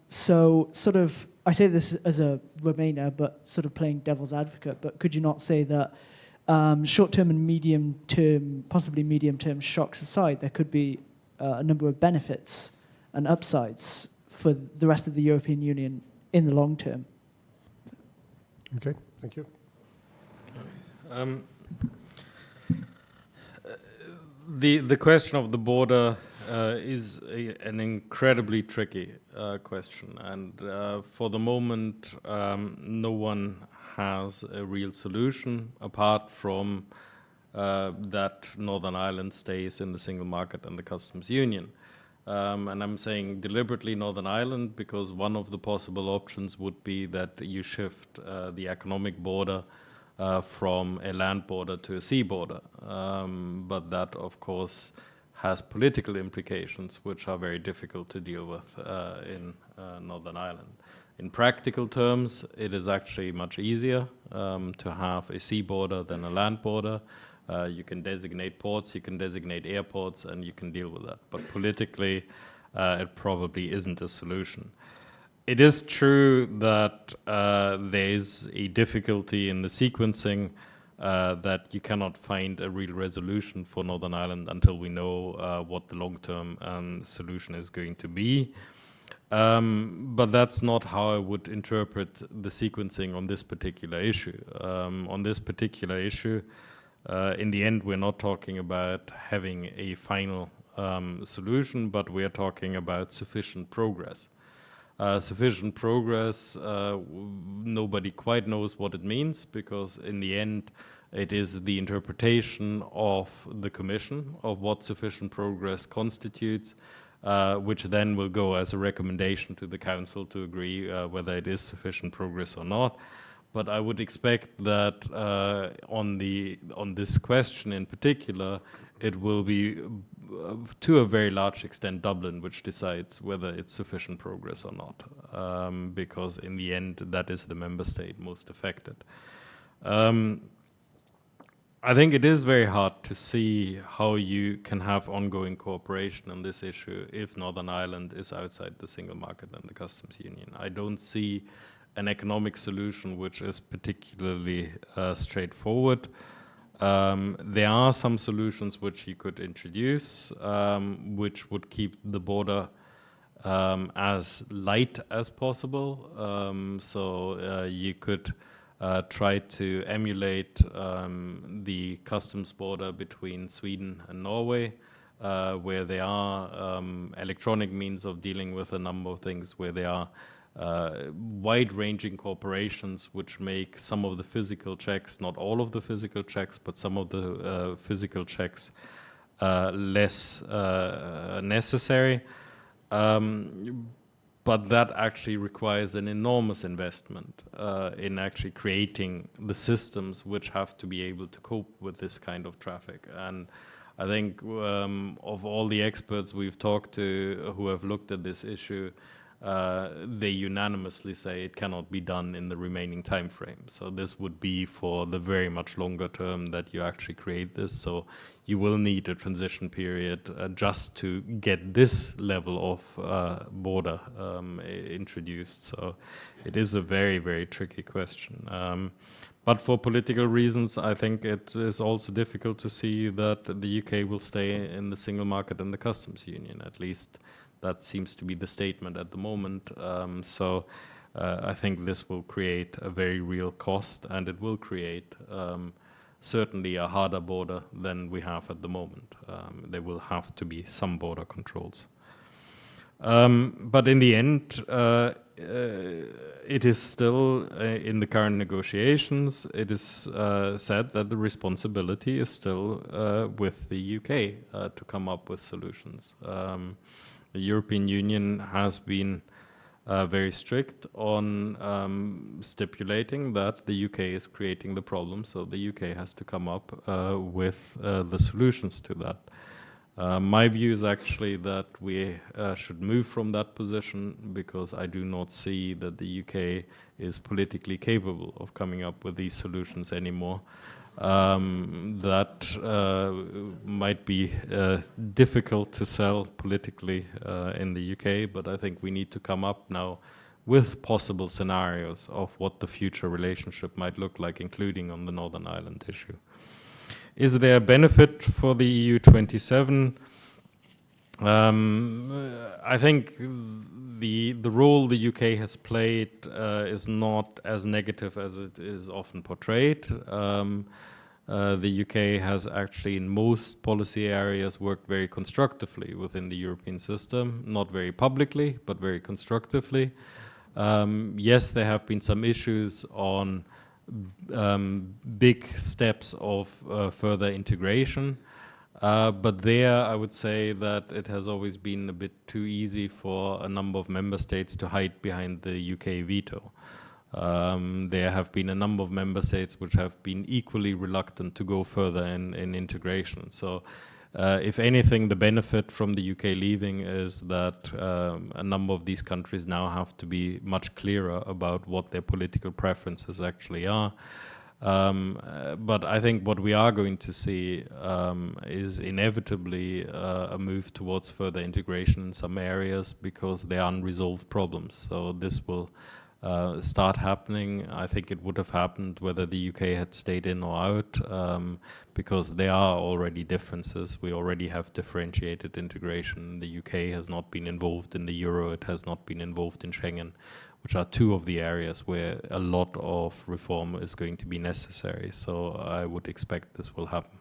Speaker 12: So sort of, I say this as a Remainer, but sort of playing devil's advocate, but could you not say that short-term and medium-term, possibly medium-term shocks aside, there could be a number of benefits and upsides for the rest of the European Union in the long term?
Speaker 3: Okay, thank you.
Speaker 2: The question of the border is an incredibly tricky question, and for the moment, no one has a real solution apart from that Northern Ireland stays in the single market and the customs union. And I'm saying deliberately Northern Ireland because one of the possible options would be that you shift the economic border from a land border to a sea border. But that, of course, has political implications which are very difficult to deal with in Northern Ireland. In practical terms, it is actually much easier to have a sea border than a land border. You can designate ports, you can designate airports, and you can deal with that. But politically, it probably isn't a solution. It is true that there is a difficulty in the sequencing that you cannot find a real resolution for Northern Ireland until we know what the long-term solution is going to be. But that's not how I would interpret the sequencing on this particular issue. On this particular issue, in the end, we're not talking about having a final solution, but we're talking about sufficient progress. Sufficient progress, nobody quite knows what it means, because in the end it is the interpretation of the Commission of what sufficient progress constitutes, which then will go as a recommendation to the Council to agree whether it is sufficient progress or not. But I would expect that on this question in particular, it will be to a very large extent Dublin which decides whether it's sufficient progress or not, because in the end that is the member state most affected. I think it is very hard to see how you can have ongoing cooperation on this issue if Northern Ireland is outside the single market and the customs union. I don't see an economic solution which is particularly straightforward. There are some solutions which you could introduce, which would keep the border as light as possible. So you could try to emulate the customs border between Sweden and Norway, where there are electronic means of dealing with a number of things, where there are wide-ranging corporations which make some of the physical checks, not all of the physical checks, but some of the physical checks less necessary. But that actually requires an enormous investment in actually creating the systems which have to be able to cope with this kind of traffic. And I think of all the experts we've talked to who have looked at this issue, they unanimously say it cannot be done in the remaining time frame. So this would be for the very much longer term that you actually create this. So you will need a transition period just to get this level of border introduced. So it is a very, very tricky question. But for political reasons, I think it is also difficult to see that the UK will stay in the single market and the customs union, at least. That seems to be the statement at the moment. So I think this will create a very real cost, and it will create certainly a harder border than we have at the moment. There will have to be some border controls. But in the end, it is still, in the current negotiations, it is said that the responsibility is still with the UK to come up with solutions. The European Union has been very strict on stipulating that the UK is creating the problem, so the UK has to come up with the solutions to that. My view is actually that we should move from that position, because I do not see that the UK is politically capable of coming up with these solutions anymore. That might be difficult to sell politically in the UK, but I think we need to come up now with possible scenarios of what the future relationship might look like, including on the Northern Ireland issue. Is there a benefit for the EU27? I think the role the UK has played is not as negative as it is often portrayed. The UK has actually, in most policy areas, worked very constructively within the European system, not very publicly, but very constructively. Yes, there have been some issues on big steps of further integration. But there, I would say that it has always been a bit too easy for a number of member states to hide behind the UK veto. There have been a number of member states which have been equally reluctant to go further in integration. So if anything, the benefit from the UK leaving is that a number of these countries now have to be much clearer about what their political preferences actually are. But I think what we are going to see is inevitably a move towards further integration in some areas, because there are unresolved problems. So this will start happening. I think it would have happened whether the UK had stayed in or out, because there are already differences. We already have differentiated integration. The UK has not been involved in the euro. It has not been involved in Schengen, which are two of the areas where a lot of reform is going to be necessary. So I would expect this will happen.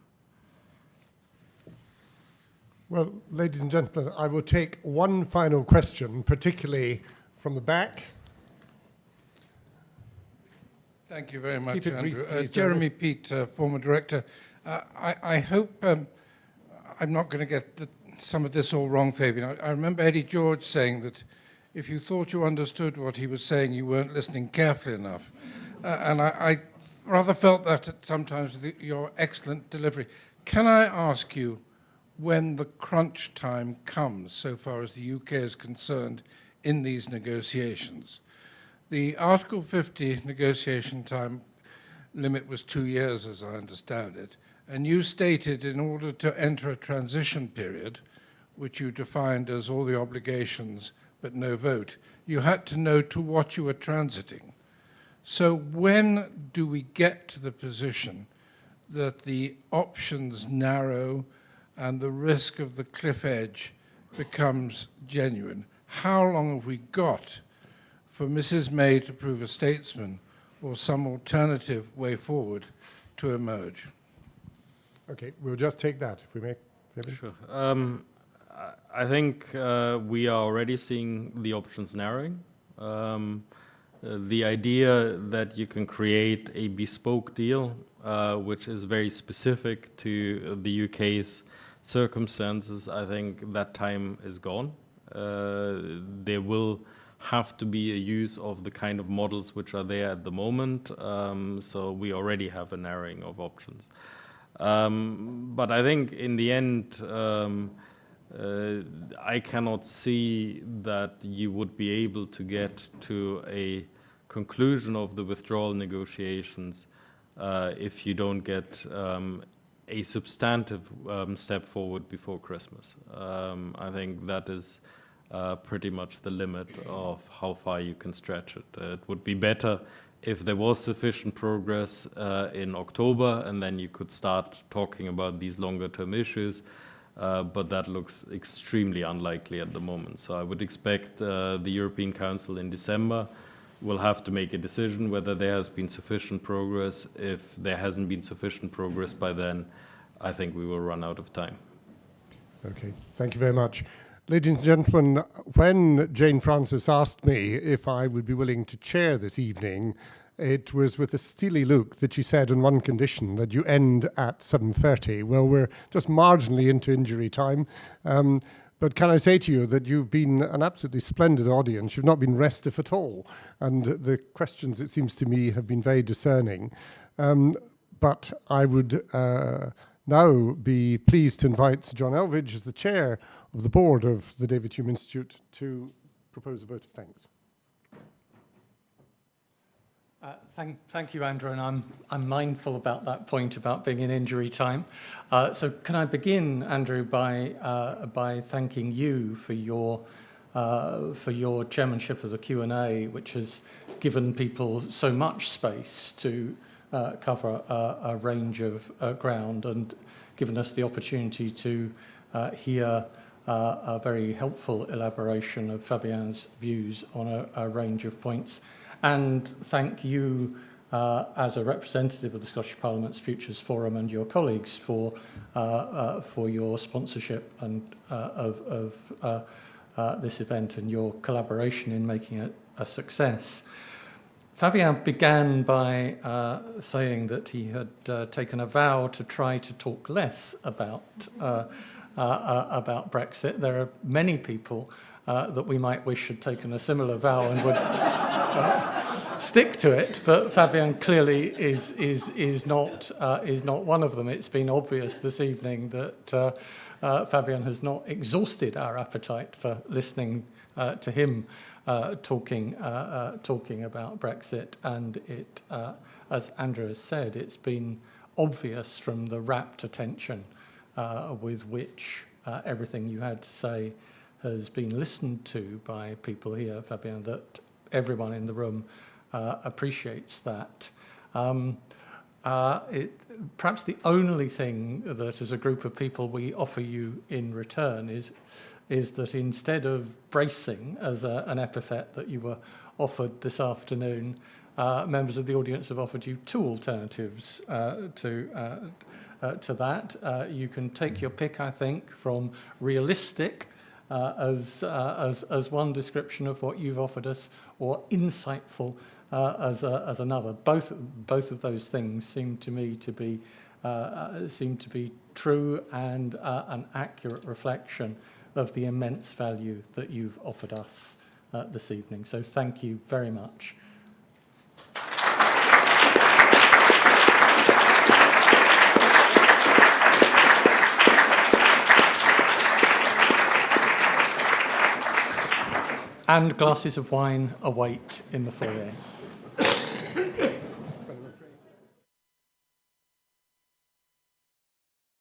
Speaker 3: Well, ladies and gentlemen, I will take one final question, particularly From the back.
Speaker 13: Thank you very much,
Speaker 3: Keep it brief,
Speaker 13: Andrew.
Speaker 3: please,
Speaker 13: Jeremy Peat, former director. I hope I'm not going to get some of this all wrong, Fabian. I remember Eddie George saying that if you thought you understood what he was saying, you weren't listening carefully enough. And I rather felt that at sometimes with your excellent delivery. Can I ask you when the crunch time comes, so far as the UK is concerned, in these negotiations? The Article 50 negotiation time limit was 2 years, as I understand it, and you stated in order to enter a transition period, which you defined as all the obligations but no vote, you had to know to what you were transiting. So when do we get to the position that the options narrow and the risk of the cliff edge becomes genuine? How long have we got for Mrs. May to prove a statesman or some alternative way forward to emerge?
Speaker 3: Okay, we'll just take that, if we may. Fabian?
Speaker 2: Sure. I think we are already seeing the options narrowing. The idea that you can create a bespoke deal, which is very specific to the UK's circumstances, I think that time is gone. There will have to be a use of the kind of models which are there at the moment, so we already have a narrowing of options. But I think in the end, I cannot see that you would be able to get to a conclusion of the withdrawal negotiations if you don't get a substantive step forward before Christmas. I think that is pretty much the limit of how far you can stretch it. It would be better if there was sufficient progress in October, and then you could start talking about these longer-term issues. But that looks extremely unlikely at the moment. So I would expect the European Council in December will have to make a decision whether there has been sufficient progress. If there hasn't been sufficient progress by then, I think we will run out of time.
Speaker 3: Okay, thank you very much. Ladies and gentlemen, when Jane Francis asked me if I would be willing to chair this evening, it was with a steely look that she said on one condition, that you end at 7:30. Well, we're just marginally into injury time. But can I say to you that you've been an absolutely splendid audience. You've not been restive at all. And the questions, it seems to me, have been very discerning. But I would now be pleased to invite Sir John Elvidge as the chair of the board of the David Hume Institute to propose a vote of thanks.
Speaker 14: Thank you, Andrew, and I'm mindful about that point about being in injury time. So can I begin, Andrew, by thanking you for your chairmanship of the Q&A, which has given people so much space to cover a range of ground and given us the opportunity to hear a very helpful elaboration of Fabian's views on a range of points. And thank you as a representative of the Scottish Parliament's Futures Forum and your colleagues for your sponsorship and of this event and your collaboration in making it a success. Fabian began by saying that he had taken a vow to try to talk less about Brexit. There are many people that we might wish had taken a similar vow and would stick to it, but Fabian clearly is not one of them. It's been obvious this evening that Fabian has not exhausted our appetite for listening to him talking about Brexit, and it, as Andrew has said, it's been obvious from the rapt attention with which everything you had to say has been listened to by people here, Fabian, that everyone in the room appreciates that. Perhaps the only thing that as a group of people we offer you in return is that instead of bracing as an epithet that you were offered this afternoon, members of the audience have offered you two alternatives to that. You can take your pick, I think, from realistic as one description of what you've offered us, or insightful as another. Both of those things seem to me to be true and an accurate reflection of the immense value that you've offered us this evening. So thank you very much. And glasses of wine await in the foyer.